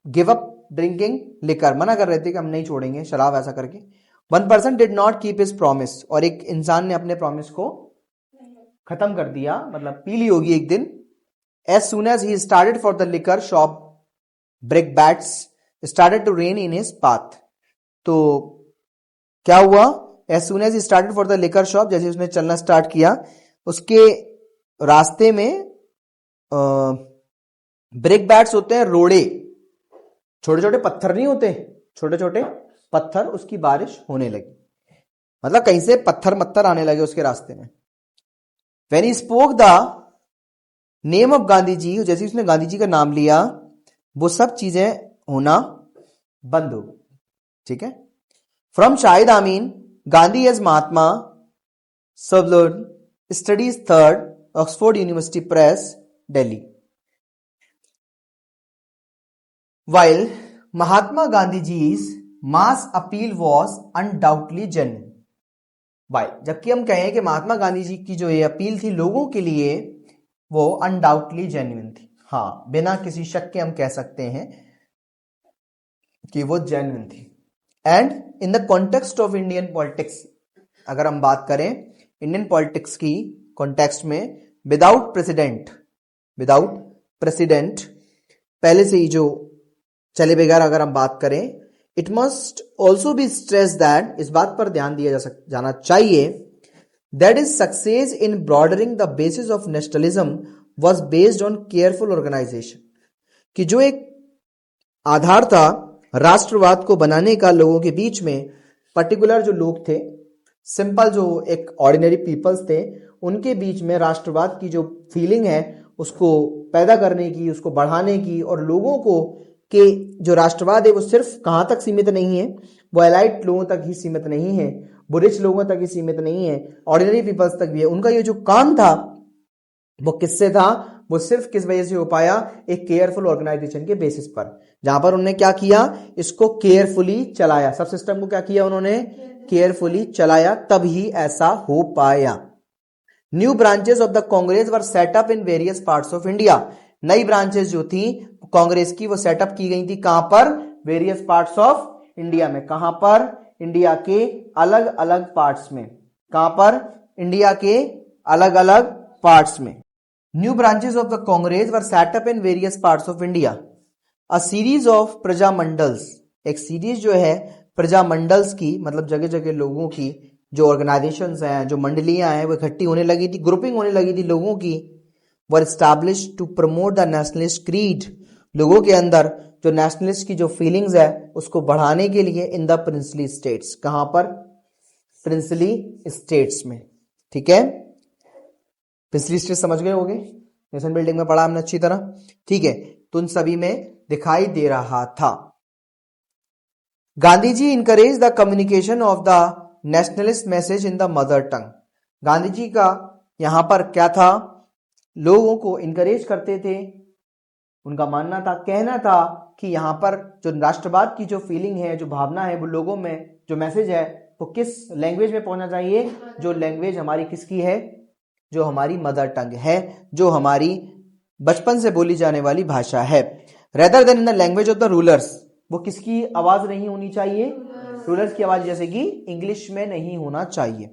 गिव अप ड्रिंकिंग लिकर, मना कर रहे थे कि हम नहीं छोड़ेंगे शराब, ऐसा करके। One person did not keep his promise, और एक इंसान ने अपने प्रॉमिस को खत्म कर दिया, मतलब पी ली होगी एक दिन। As soon as he started for the liquor shop brickbats started to rain in his path. तो क्या हुआ, as soon as he started for the liquor shop, जैसे उसने चलना स्टार्ट किया, उसके रास्ते में ब्रेक बैट्स होते हैं, रोड़े, छोटे छोटे पत्थर नहीं होते, छोटे छोटे पत्थर, उसकी बारिश होने लगी, मतलब कहीं से पत्थर मत्थर आने लगे उसके रास्ते में। When he spoke the name of Gandhi ji, जैसे उसने गांधी जी का नाम लिया, वो सब चीजें होना बंद हो गई, ठीक है। From Shahid Amin, Gandhi as Mahatma, subaltern, studies third, Oxford University Press, Delhi. While Mahatma Gandhi ji's mass appeal was undoubtedly genuine, while, जबकि हम कहें कि महात्मा गांधी जी की जो ये अपील थी लोगों के लिए, वो अनडाउटली जेन्युइन थी, हाँ, बिना किसी शक के हम कह सकते हैं कि वो जेन्युइन थी। And in the context of Indian politics, अगर हम बात करें इंडियन पॉलिटिक्स की कॉन्टेक्स्ट में, विदाउट प्रेसिडेंट पहले से ही जो चले बगैर अगर हम बात करें, it must also be stress that, इस बात पर ध्यान दिया जाना चाहिए, that is success in broadening the basis of nationalism was based on careful organisation, कि जो एक आधार था राष्ट्रवाद को बनाने का लोगों के बीच में, पर्टिकुलर जो लोग थे, सिंपल जो एक ऑर्डिनरी पीपल्स थे, उनके बीच में राष्ट्रवाद की जो फीलिंग है उसको पैदा करने की, उसको बढ़ाने की, और लोगों को कि जो राष्ट्रवाद है वो सिर्फ कहां तक सीमित नहीं है, वो एलाइट लोगों तक ही सीमित नहीं है, वो रिच लोगों तक ही सीमित नहीं है, ऑर्डिनरी पीपल्स तक भी है। उनका ये जो काम था वो किससे था, वो सिर्फ किस वजह से हो पाया, एक केयरफुल ऑर्गेनाइजेशन के बेसिस पर, जहां पर उन्होंने क्या किया, इसको केयरफुली चलाया, सब सिस्टम को क्या किया उन्होंने, केयरफुली चलाया, तभी ऐसा हो पाया। New branches of the Congress were set up in various parts of India, नई ब्रांचेस जो थी कांग्रेस की वो सेटअप की गई थी, कहां पर, वेरियस पार्ट्स ऑफ इंडिया में, कहां पर, इंडिया के अलग अलग पार्ट्स में, कहां पर, इंडिया के अलग अलग पार्ट्स में। New branches of the Congress were set up in various parts of India, a series of prajamandals, एक सीरीज जो है प्रजामंडल्स की, मतलब जगह जगह लोगों की जो ऑर्गेनाइजेशंस हैं, जो मंडलियां हैं, वो इकट्ठी होने लगी थी, ग्रुपिंग होने लगी थी लोगों की, were established to promote the nationalist creed, लोगों के अंदर जो नेशनलिस्ट की जो फीलिंग्स है उसको बढ़ाने के लिए, इन द प्रिंसली स्टेट्स, कहां पर, प्रिंसली स्टेट्स में, ठीक है। प्रिंसली स्टेट समझ गए होंगे, नेशन बिल्डिंग में पढ़ा हमने अच्छी तरह, ठीक है, तो उन सभी में दिखाई दे रहा था। Gandhi ji encourage the communication of the nationalist message in the mother tongue, Gandhi ji का यहां पर क्या था, लोगों को इनकरेज करते थे, उनका मानना था, कहना था कि यहां पर जो राष्ट्रवाद की जो फीलिंग है, जो भावना है, वो लोगों में जो मैसेज है वो किस लैंग्वेज में पहुंचना चाहिए, जो लैंग्वेज हमारी किसकी है, जो हमारी मदर टंग है, जो हमारी बचपन से बोली जाने वाली भाषा है, rather then in the language of the rulers, वो किसकी आवाज नहीं होनी चाहिए, रूलर्स की आवाज, जैसे कि इंग्लिश में नहीं होना चाहिए।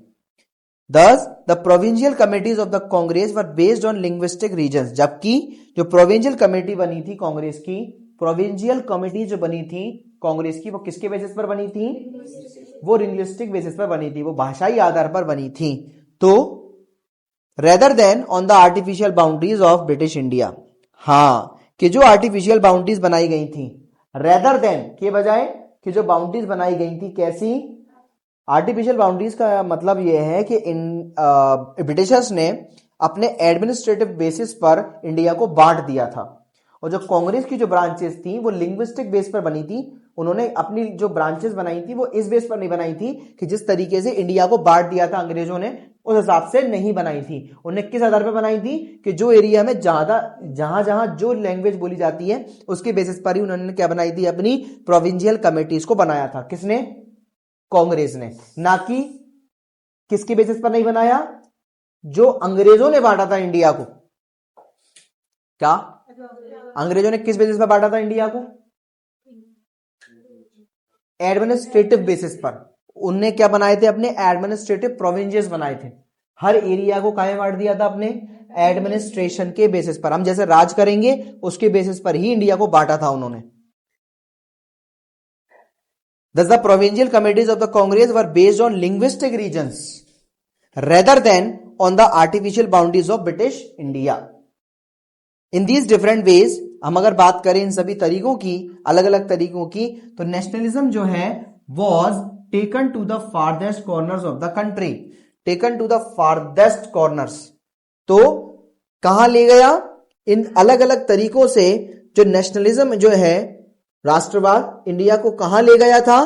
Thus, the provincial committees of the Congress were based on linguistic regions, जबकि जो प्रोविंशियल कमेटी बनी थी कांग्रेस की, प्रोविंशियल कमेटी जो बनी थी कांग्रेस की, वो किसके बेसिस पर बनी थी, वो लिंग्विस्टिक बेसिस पर बनी थी, वो भाषाई आधार पर बनी थी। तो rather than on the artificial boundaries of British India, हाँ, कि जो आर्टिफिशियल बाउंड्रीज बनाई गई थी, रेदर देन के बजाय, कि जो बाउंड्रीज बनाई गई थी, कैसी, आर्टिफिशियल बाउंड्रीज का मतलब यह है कि इन ब्रिटिशर्स ने अपने एडमिनिस्ट्रेटिव बेसिस पर इंडिया को बांट दिया था, और जो कांग्रेस की जो ब्रांचेस थी वो लिंग्विस्टिक बेस पर बनी थी, उन्होंने अपनी जो ब्रांचेस बनाई थी वो इस बेस पर नहीं बनाई थी कि जिस तरीके से इंडिया को बांट दिया था अंग्रेजों ने, उस हिसाब से नहीं बनाई थी। उन्हें किस आधार पर बनाई थी कि जो एरिया में जहां जहां जो लैंग्वेज बोली जाती है उसके बेसिस पर ही उन्होंने क्या बनाई थी, अपनी प्रोविंशियल कमेटीज को बनाया था। किसने, कांग्रेस ने, ना कि किसके बेसिस पर नहीं बनाया, जो अंग्रेजों ने बांटा था इंडिया को। क्या अंग्रेजों ने किस बेसिस पर बांटा था इंडिया को, एडमिनिस्ट्रेटिव बेसिस पर, उनने क्या बनाए थे, अपने एडमिनिस्ट्रेटिव प्रोविंसेस बनाए थे। हर एरिया को कहाँ बांट दिया था, अपने एडमिनिस्ट्रेशन के बेसिस पर। हम जैसे राज करेंगे उसके बेसिस पर ही इंडिया को बांटा था उन्होंने। Thus the provincial committees of the Congress were based on linguistic regions rather than on the artificial boundaries of British India. In these different ways, हम अगर बात करें इन सभी तरीकों की, अलग अलग तरीकों की, तो नेशनलिज्म जो है was taken to the farthest corners of the country. Taken to the farthest corners. तो कहां ले गया, इन अलग अलग तरीकों से जो नेशनलिज्म जो है, राष्ट्रवाद, इंडिया को कहां ले गया था,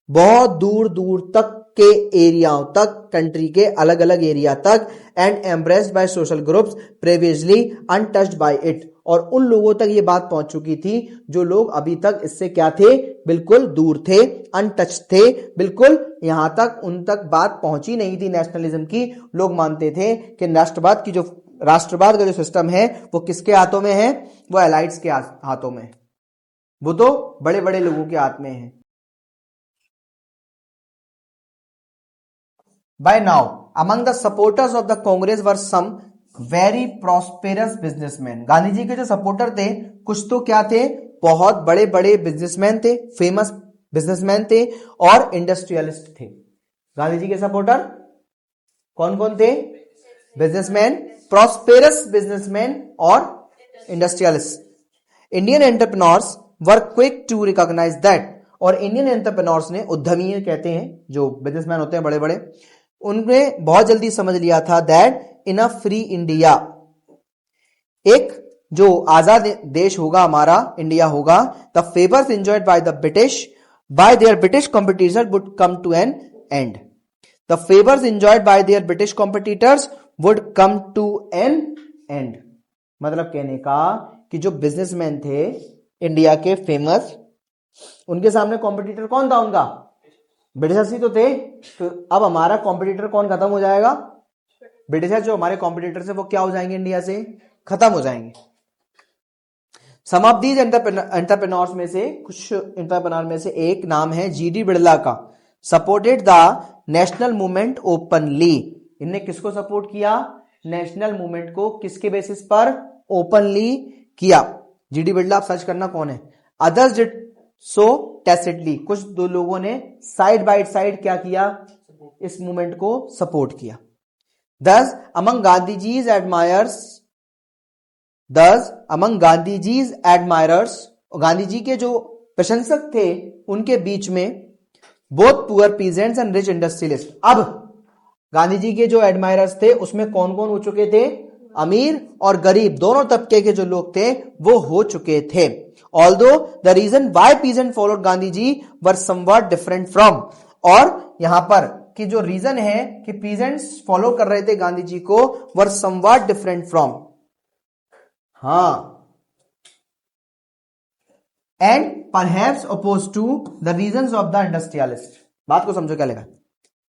बहुत दूर दूर तक के एरियाओं तक, कंट्री के अलग अलग एरिया तक, and embraced by social groups previously untouched by it, और उन लोगों तक ये बात पहुंच चुकी थी जो लोग अभी तक इससे क्या थे, बिल्कुल दूर थे, अनटच थे, बिल्कुल यहां तक उन तक बात पहुंची नहीं थी नेशनलिज्म की। लोग मानते थे कि राष्ट्रवाद का जो सिस्टम है वो किसके हाथों में है, वो एलाइट्स के हाथों में है, वो तो बड़े बड़े लोगों के हाथ में है। By now, among the supporters of the Congress were some very prosperous businessmen. Gandhi ji के जो सपोर्टर थे, कुछ तो क्या थे, बहुत बड़े बड़े बिजनेसमैन थे, फेमस बिजनेसमैन थे और इंडस्ट्रियलिस्ट थे। गांधी जी के सपोर्टर कौन कौन थे, बिजनेसमैन, प्रॉस्पेरस बिजनेसमैन और industrialist. Indian entrepreneurs were quick to recognise that, और इंडियन एंटरप्रेन्योर्स ने, उद्यमी कहते हैं जो बिजनेसमैन होते हैं बड़े बड़े, उनने बहुत जल्दी समझ लिया था that in a free India, एक जो आजाद देश होगा हमारा, इंडिया होगा, the favours enjoyed by the British by their British competitors would come to an end. The favours enjoyed by their British competitors would come to an end. मतलब कहने का कि जो बिजनेसमैन थे इंडिया के फेमस, उनके सामने कॉम्पिटिटर कौन था, उनका ब्रिटिशर्स ही तो थे। तो अब हमारा कॉम्पिटिटर कौन खत्म हो जाएगा, ब्रिटिशर। जो हमारे कॉम्पिटिटर है वो क्या हो जाएंगे, इंडिया से खत्म हो जाएंगे। सम ऑफ दीज एंटरप्रेन्योर्स में से, कुछ एंटरप्रेन्योर में से एक नाम है जीडी बिड़ला का। Supported the national movement openly. इनने किसको सपोर्ट किया, नेशनल मूवमेंट को, किसके बेसिस पर, ओपनली किया। जीडी बिड़ला, आप सर्च करना कौन है। अदर्स डिड सो टैसिटली, कुछ दो लोगों ने साइड बाय साइड क्या किया, इस मूवमेंट को सपोर्ट किया। Thus, among Gandhiji's admirers, Gandhi ji के जो प्रशंसक थे उनके बीच में both poor peasants and rich industrialist. अब गांधी जी के जो एडमायरर्स थे उसमें कौन कौन हो चुके थे, अमीर और गरीब दोनों तबके के जो लोग थे वो हो चुके थे। Although the reason why peasant followed Gandhi ji were somewhat different from, और यहां पर कि जो रीजन है कि पीजेंट्स फॉलो कर रहे थे गांधी जी को, वर समवॉट डिफरेंट फ्रॉम, हाँ, and perhaps oppose to the reasons of the industrialist. बात को समझो क्या लिखा,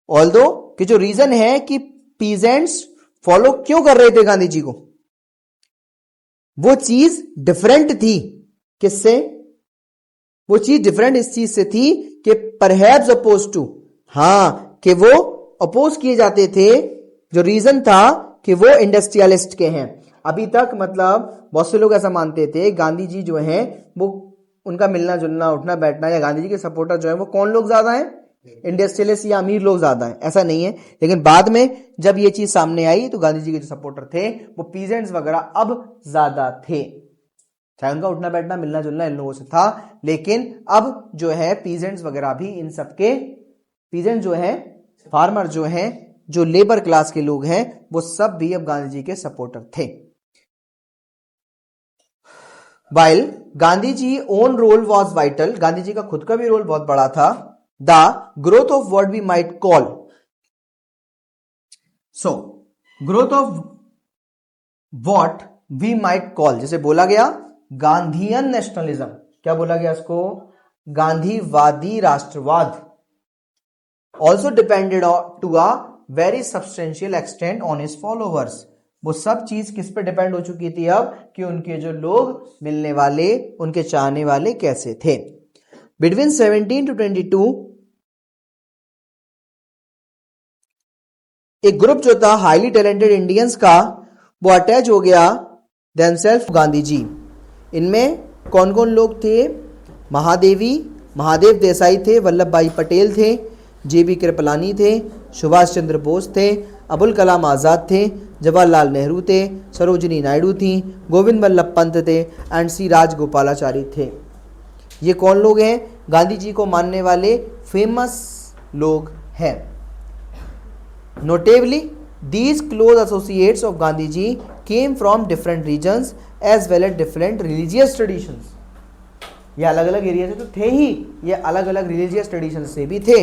ऑल्दो कि जो रीजन है कि पीजेंट्स फॉलो क्यों कर रहे थे गांधी जी को, वो चीज डिफरेंट थी। किससे, वो चीज डिफरेंट इस चीज से थी कि परहैप्स अपोज टू, हाँ, कि वो अपोज किए जाते थे। जो रीजन था कि वो इंडस्ट्रियलिस्ट के हैं। अभी तक मतलब बहुत से लोग ऐसा मानते थे गांधी जी जो हैं वो, उनका मिलना जुलना, उठना बैठना, या गांधी जी के सपोर्टर जो है वो कौन लोग ज्यादा हैं, इंडस्ट्रियलिस्ट या अमीर लोग ज्यादा हैं, ऐसा नहीं है। लेकिन बाद में जब ये चीज सामने आई तो गांधी जी के जो सपोर्टर थे वो पीजेंट्स वगैरह अब ज्यादा थे। चाहे उनका उठना बैठना, मिलना जुलना इन लोगों से था, लेकिन अब जो है पीजेंट्स वगैरह भी, इन सबके पीजेंट जो है, फार्मर जो हैं, जो लेबर क्लास के लोग हैं, वो सब भी अब गांधी जी के सपोर्टर थे। While Gandhi ji own role was vital, Gandhi ji का खुद का भी रोल बहुत बड़ा था। The growth of what we might call, so growth of what we might call, जैसे बोला गया गांधीयन नेशनलिज्म, क्या बोला गया इसको, गांधीवादी राष्ट्रवाद, also depended to a very substantial extent on his followers. वो सब चीज किस पे डिपेंड हो चुकी थी अब, कि उनके जो लोग मिलने वाले, उनके चाहने वाले कैसे थे। बिटवीन 17 to 22 एक ग्रुप जो था हाईली टैलेंटेड इंडियंस का, वो अटैच हो गया देमसेल्फ गांधी जी। इनमें कौन कौन लोग थे? महादेव देसाई थे, वल्लभ भाई पटेल थे, JB कृपलानी थे, सुभाष चंद्र बोस थे, अबुल कलाम आज़ाद थे, जवाहरलाल नेहरू थे, सरोजिनी नायडू थी, गोविंद वल्लभ पंत थे एंड सी राजगोपालाचारी थे। ये कौन लोग हैं? गांधी जी को मानने वाले फेमस लोग हैं। Notably these close associates of Gandhi ji came from different regions as well as different religious traditions। ये अलग अलग एरिया से तो थे ही, ये अलग अलग रिलीजियस ट्रेडिशन से भी थे।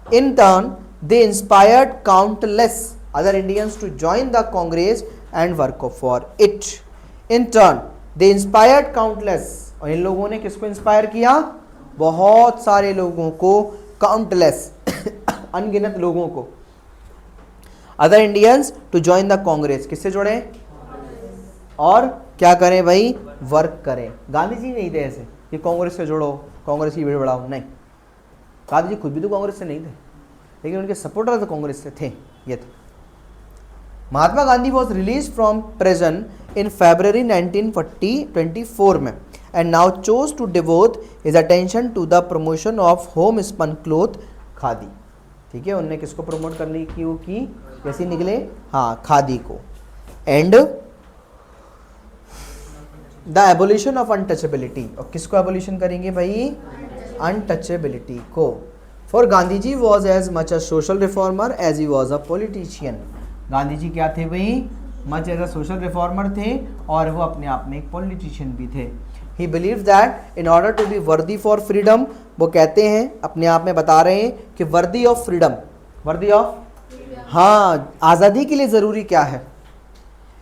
In turn they inspired countless other Indians to join the Congress and work for it। In turn they inspired countless, और इन लोगों ने किसको इंस्पायर किया? बहुत सारे लोगों को, काउंटलेस अनगिनत लोगों को, other Indians to join the Congress. किससे जुड़े? और क्या करें भाई? वर्क करें। गांधी जी नहीं थे ऐसे कि कांग्रेस से जुड़ो, कांग्रेस की भीड़ बढ़ाओ, नहीं। गांधी जी खुद भी तो कांग्रेस से नहीं थे, लेकिन उनके सपोर्टर तो कांग्रेस से थे। ये थे। Mahatma Gandhi was release from prison in February 1924 में and now chose to devote his attention to the promotion of homespun cloth, khadi. ठीक है, उनने किसको प्रमोट करने की वो की? कैसे निकले? हाँ, खादी को। And the abolition of untouchability, और किसको एबोलिशन करेंगे भाई? अनटचेबिलिटी को। For Gandhi ji was as much a social reformer as he was a politician. Gandhi ji क्या थे भाई? Much as a social reformer थे, और वो अपने आप में एक पॉलिटिशियन भी थे। He believe that in order to be worthy for freedom, वो कहते हैं, अपने आप में बता रहे हैं कि वर्दी ऑफ फ्रीडम, वर्दी ऑफ, हाँ, आज़ादी के लिए ज़रूरी क्या है?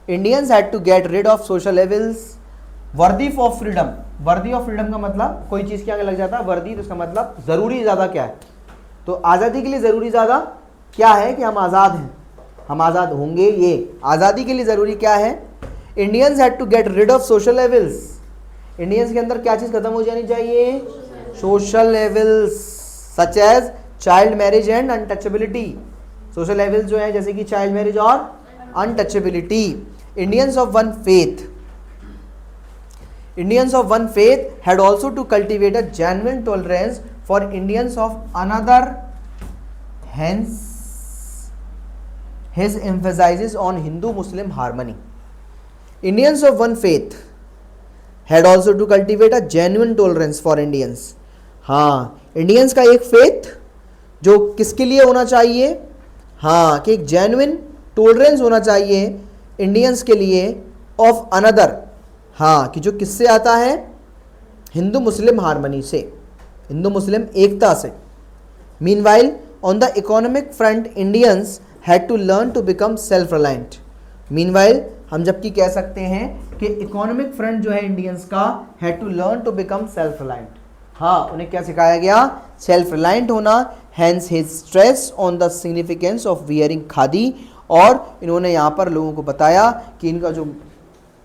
Indians had to get rid of social evils. Worthy for freedom, worthy of freedom का मतलब कोई चीज़ के आगे लग जाता है वर्दी, तो उसका मतलब ज़रूरी ज़्यादा क्या है? तो आज़ादी के लिए ज़रूरी ज़्यादा क्या है? कि हम आज़ाद हैं, हम आज़ाद होंगे। ये आज़ादी के लिए ज़रूरी क्या है? Indians had to get rid of social evils. Indians के अंदर क्या चीज़ खत्म हो जानी चाहिए? Social evils such as child marriage and untouchability. Social evils जो है जैसे कि चाइल्ड मैरिज और untouchability. Indians of one faith, Indians of one faith had also to cultivate a genuine tolerance for Indians of another, hence his emphasis on Hindu-Muslim harmony। Indians of one faith had also to cultivate a genuine tolerance for Indians। हाँ, Indians का एक faith जो किसके लिए होना चाहिए? हाँ, कि एक genuine tolerance होना चाहिए Indians के लिए of another, हाँ, कि जो किससे आता है? हिंदू मुस्लिम हार्मनी से, हिंदू मुस्लिम एकता से। Meanwhile on the economic front Indians had to learn to become self reliant. Meanwhile हम जबकि कह सकते हैं कि इकोनॉमिक फ्रंट जो है इंडियंस का had to learn to become self reliant. हाँ, उन्हें क्या सिखाया गया? सेल्फ रिलायंट होना। Hence his stress on the significance of wearing khadi, और इन्होंने यहाँ पर लोगों को बताया कि इनका जो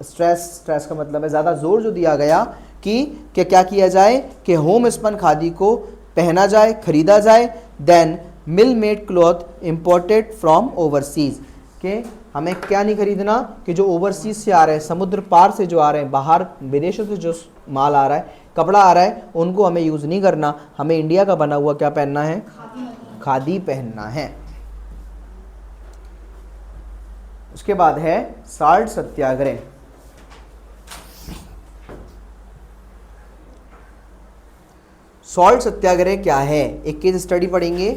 स्ट्रेस का मतलब है ज़्यादा जोर जो दिया गया कि क्या किया जाए? कि होम स्पन खादी को पहना जाए, खरीदा जाए। Then mill made cloth imported from overseas, के हमें क्या नहीं खरीदना? कि जो ओवरसीज से आ रहे हैं, समुद्र पार से जो आ रहे हैं, बाहर विदेशों से जो माल आ रहा है, कपड़ा आ रहा है, उनको हमें यूज़ नहीं करना। हमें इंडिया का बना हुआ क्या पहनना है? खादी पहनना है। उसके बाद है साल्ट सत्याग्रह। सॉल्ट सत्याग्रह क्या है? एक केस स्टडी पढ़ेंगे।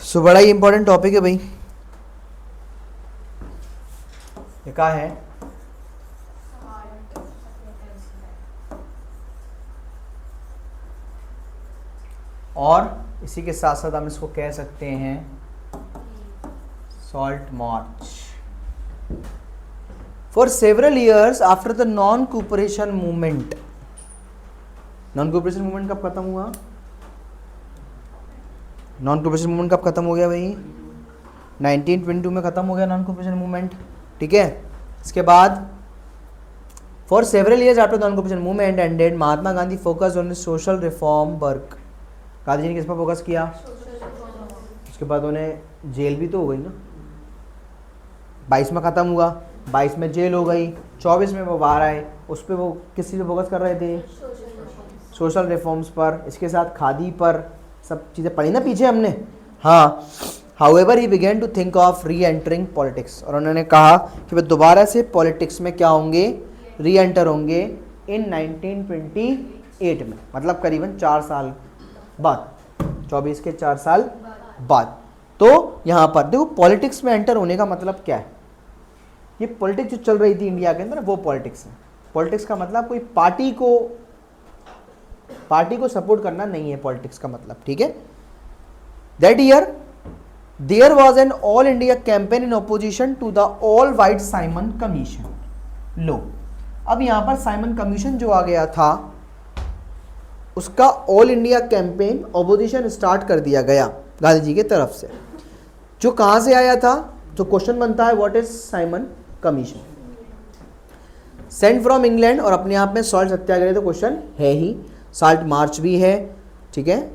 सो बड़ा ही इंपॉर्टेंट टॉपिक है भाई। ये क्या है? और इसी के साथ साथ हम इसको कह सकते हैं salt march. For several years after the non cooperation movement. Non cooperation movement कब खत्म हुआ? नॉन कोऑपरेशन मूवमेंट कब खत्म हो गया भाई? 1922 में खत्म हो गया नॉन कोऑपरेशन मूवमेंट, ठीक है। इसके बाद for several years after non cooperation movement ended, Mahatma Gandhi focus on social reform work. Gandhi ji ने किस पर फोकस किया? उसके बाद उन्हें जेल भी तो हो गई ना, 22 में खत्म हुआ, 22 में जेल हो गई, 24 में वो बाहर आए, उस पर वो किस चीज़ पर फोकस कर रहे थे? सोशल रिफॉर्म्स पर। इसके साथ खादी पर, सब चीज़ें पढ़ी ना पीछे हमने, हाँ। However he began to think of reentering politics, और उन्होंने कहा कि वे दोबारा से पॉलिटिक्स में क्या होंगे? री एंटर होंगे इन 1928 में, मतलब करीबन 4 साल बाद, 24 के 4 साल बाद। तो यहाँ पर देखो पॉलिटिक्स में एंटर होने का मतलब क्या है? ये पॉलिटिक्स जो चल रही थी इंडिया के अंदर वो पॉलिटिक्स है। पॉलिटिक्स का मतलब कोई पार्टी को सपोर्ट करना नहीं है पॉलिटिक्स का मतलब, ठीक है। That year there was an all India campaign in opposition to the all white Simon Commission. लो, अब यहां पर साइमन कमीशन जो आ गया था उसका all India campaign opposition start कर दिया गया गांधी जी की तरफ से। जो कहां से आया था? जो क्वेश्चन बनता है what is Simon commission? Saint from England, और अपने आप में सॉल्ट सत्याग्रह तो क्वेश्चन है ही, साल्ट मार्च भी है, ठीक है।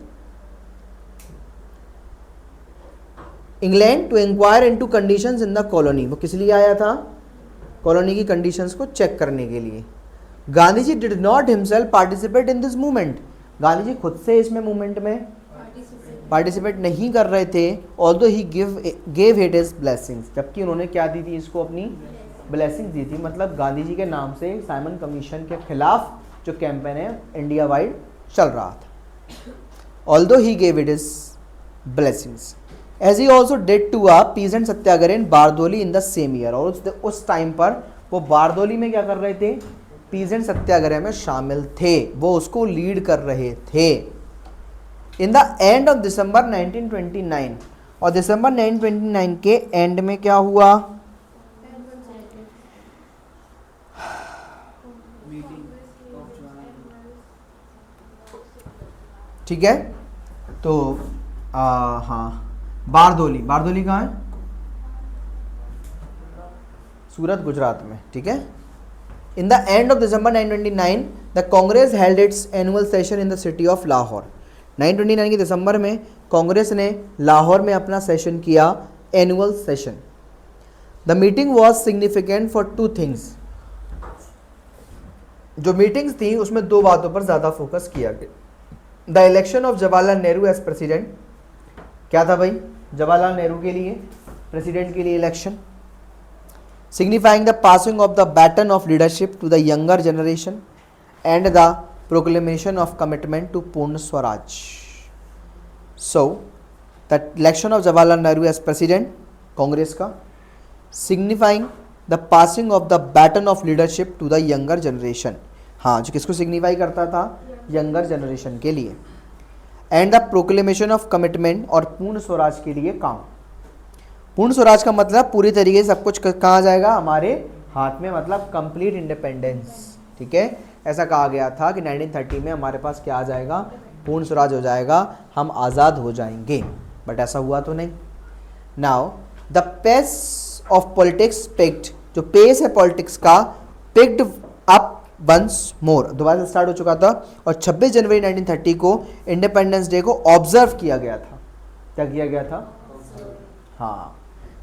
England to inquire into conditions in the colony, वो किस लिए आया था? कॉलोनी की कंडीशंस को चेक करने के लिए। Gandhi ji did not himself participate in this movement, Gandhi ji खुद से इसमें मूवमेंट में पार्टिसिपेट नहीं कर रहे थे। Although he gave it his blessings, जबकि उन्होंने क्या दी थी? इसको अपनी ब्लेसिंग दी थी। मतलब गांधी जी के नाम से साइमन कमीशन के खिलाफ जो कैंपेन है इंडिया वाइड चल रहा था। Although he gave it his blessings as he also led to a peasant satyagraha in Bardoli in the same year, और उस टाइम पर वो बारदोली में क्या कर रहे थे? पीजेंट सत्याग्रह में शामिल थे, वो उसको लीड कर रहे थे। In the end of December 1929, और दिसंबर 1929 के एंड में क्या हुआ? ठीक है, तो हाँ, बारदोली कहाँ है? सूरत, गुजरात में, ठीक है। In the end of December 1929 the Congress held it's annual session in the city of Lahore. 1929 के दिसंबर में कांग्रेस ने लाहौर में अपना सेशन किया, annual session. The meeting was significant for 2 things. जो मीटिंग्स थी उसमें 2 बातों पर ज़्यादा फोकस किया गया। The election of Jawaharlal Nehru as president, क्या था भाई? जवाहरलाल नेहरू के लिए प्रेसिडेंट के लिए election. Signifying the passing of the baton of leadership to the younger generation and the proclamation of commitment to purna swaraj. So the election of Jawaharlal Nehru as president Congress का, signifying the passing of the baton of leadership to the younger generation, हाँ, जो किसको signify करता था? Younger generation के लिए। And the proclamation of commitment, और पूर्ण स्वराज के लिए काम। पूर्ण स्वराज का मतलब पूरी तरीके से सब कुछ कहाँ जाएगा? हमारे हाथ में, मतलब कंप्लीट इंडिपेंडेंस, ठीक है। ऐसा कहा गया था कि 1930 में हमारे पास क्या आ जाएगा? पूर्ण स्वराज हो जाएगा, हम आज़ाद हो जाएंगे, बट ऐसा हुआ तो नहीं। Now the pace of politics picked, जो पेस है पॉलिटिक्स का, पिक्ड अप वंस मोर, दोबारा से स्टार्ट हो चुका था, और 26 जनवरी 1930 को इंडिपेंडेंस डे को ऑब्जर्व किया गया था। क्या किया गया था? हाँ,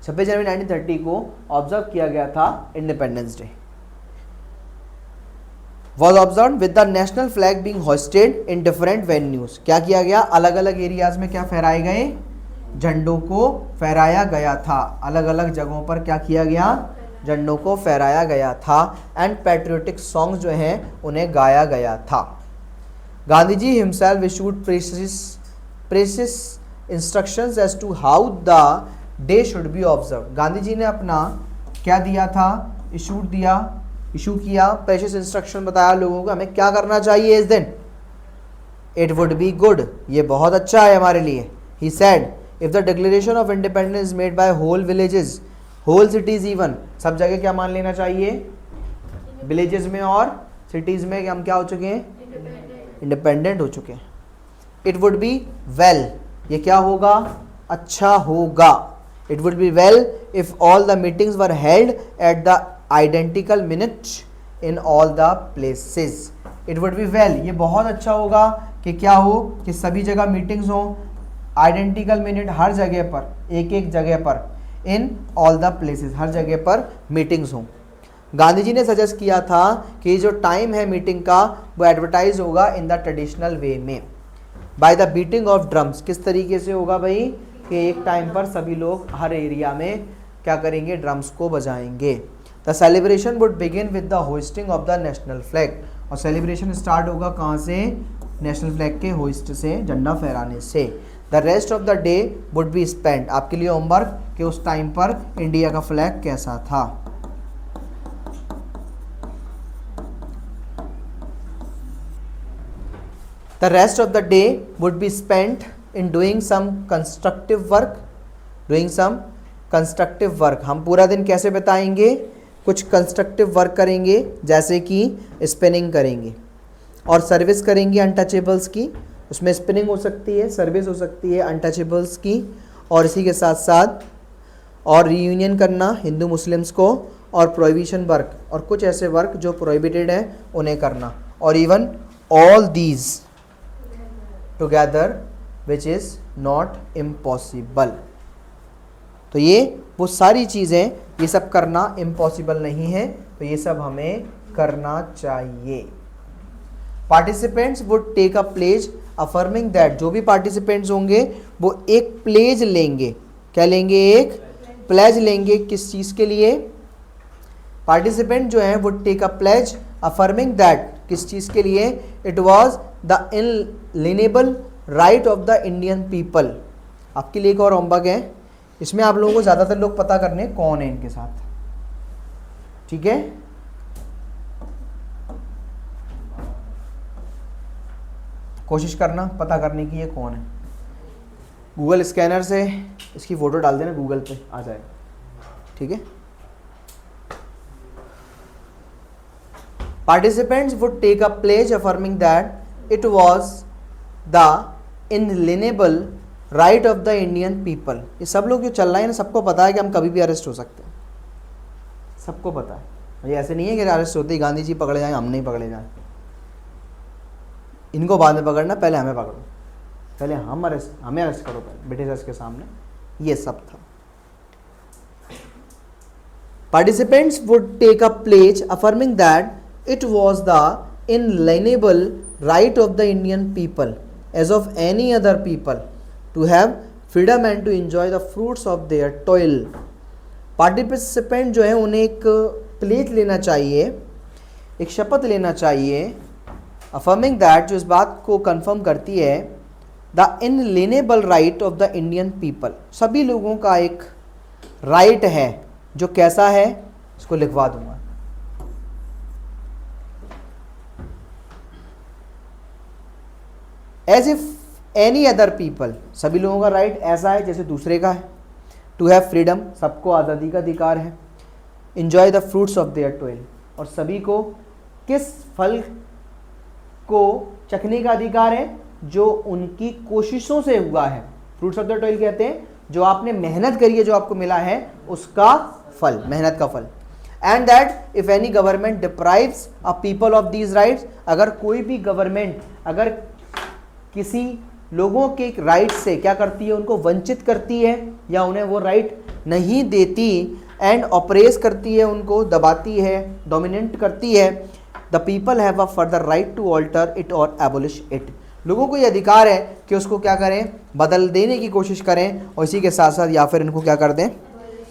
26 जनवरी 1930 को ऑब्जर्व किया गया था independence day. Was observe with the national flag being hosted in different venues. क्या किया गया? अलग अलग एरियाज में क्या फहराए गए? झंडों को फहराया गया था। अलग अलग जगहों पर क्या किया गया? झंडों को फहराया गया था। एंड पैट्रियोटिक सॉन्ग्स जो हैं उन्हें गाया गया था। Gandhi ji himself issued precise instructions as to how the day should be observe. Gandhi ji ने अपना क्या दिया था? इशू किया, प्रेशियस इंस्ट्रक्शन बताया लोगों को हमें क्या करना चाहिए इस दिन। इट वुड बी गुड, ये बहुत अच्छा है हमारे लिए। He said if the declaration of independence made by whole villages, whole cities even, सब जगह क्या मान लेना चाहिए, विलेजेस में और सिटीज में हम क्या हो चुके हैं, इंडिपेंडेंट हो चुके हैं। इट वुड बी वेल, ये क्या होगा, अच्छा होगा। It would be well if all the meetings were held at the identical minute in all the places. It would be well, ये बहुत अच्छा होगा कि क्या हो, कि सभी जगह मीटिंग्स हो, आइडेंटिकल मिनट हर जगह पर, एक एक जगह पर, इन ऑल द प्लेसेस, हर जगह पर मीटिंग्स हो। गांधी जी ने सजेस्ट किया था कि जो टाइम है मीटिंग का वो एडवर्टाइज होगा इन द ट्रेडिशनल वे में, by the beating of drums. किस तरीके से होगा भाई, कि एक टाइम पर सभी लोग हर एरिया में क्या करेंगे, ड्रम्स को बजाएंगे। The celebration would begin with the hoisting of the national flag, और सेलिब्रेशन स्टार्ट होगा कहाँ से, नेशनल फ्लैग के होइस्ट से, झंडा फहराने से। The rest of the day would be spend, आपके लिए होमवर्क कि उस टाइम पर इंडिया का फ्लैग कैसा था। The rest of the day would be spent in doing some constructive work, doing some constructive work। हम पूरा दिन कैसे बिताएंगे, कुछ कंस्ट्रक्टिव वर्क करेंगे, जैसे कि स्पिनिंग करेंगे और सर्विस करेंगे अनटचेबल्स की। उसमें स्पिनिंग हो सकती है, सर्विस हो सकती है अनटचेबल्स की, और इसी के साथ साथ और रीयूनियन करना हिंदू मुस्लिम्स को, और प्रोहिबिशन वर्क, और कुछ ऐसे वर्क जो प्रोहिबिटेड है उन्हें करना, और even all these together which is not impossible. तो ये वो सारी चीज़ें, ये सब करना इम्पॉसिबल नहीं है, तो ये सब हमें करना चाहिए। Participants would take a pledge affirming that, जो भी पार्टिसिपेंट्स होंगे वो एक प्लेज लेंगे, क्या लेंगे, एक प्लेज लेंगे। किस चीज़ के लिए, पार्टिसिपेंट जो है would take a pledge affirming that, किस चीज़ के लिए, it was the inalienable right of the Indian people. आपके लिए एक और होमवर्क है, इसमें आप लोगों को ज़्यादातर लोग पता करने कौन है इनके साथ, ठीक है। कोशिश करना पता करने की ये कौन है। गूगल स्कैनर से इसकी फ़ोटो डाल देना, गूगल पे आ जाएगा, ठीक है। Participants would take a pledge affirming that it was the inalienable right of the Indian people। ये सब लोग जो चल रहा है ना, सबको पता है कि हम कभी भी अरेस्ट हो सकते हैं, सबको पता है। ये ऐसे नहीं है कि अरेस्ट होते ही गांधी जी पकड़े जाएं, हम नहीं पकड़े जाएं। इनको बाद में पकड़ना, पहले हमें पकड़ो, पहले हमें अरेस्ट करो पहले ब्रिटिशर्स के सामने, ये सब था। Participants would take a pledge affirming that it was the inalienable right of the Indian people as of any other people to have freedom and to enjoy the fruits of their toil। Participant जो है उन्हें एक pledge लेना चाहिए, एक शपथ लेना चाहिए, अफर्मिंग दैट, जो इस बात को कंफर्म करती है, the inalienable right of the Indian people, सभी लोगों का एक राइट है, जो कैसा है, इसको लिखवा दूंगा। As if any other people, सभी लोगों का राइट ऐसा है जैसे दूसरे का है। टू हैव फ्रीडम, सबको आज़ादी का अधिकार है। Enjoy the fruits of their toil, और सभी को किस फल को चखने का अधिकार है, जो उनकी कोशिशों से हुआ है। फ्रूट्स ऑफ द टोइल कहते हैं जो आपने मेहनत करी है, जो आपको मिला है उसका फल, मेहनत का फल। And that if any government deprives a people of these rights, अगर कोई भी गवर्नमेंट अगर किसी लोगों के राइट से क्या करती है, उनको वंचित करती है या उन्हें वो राइट नहीं देती, एंड ऑपरेस करती है, उनको दबाती है, डोमिनेट करती है, the people have a further right to alter it और एबोलिश इट। लोगों को ये अधिकार है कि उसको क्या करें, बदल देने की कोशिश करें, और इसी के साथ साथ या फिर इनको क्या कर दें,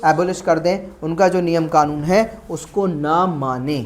एबोलिश कर दें, उनका जो नियम कानून है उसको ना माने।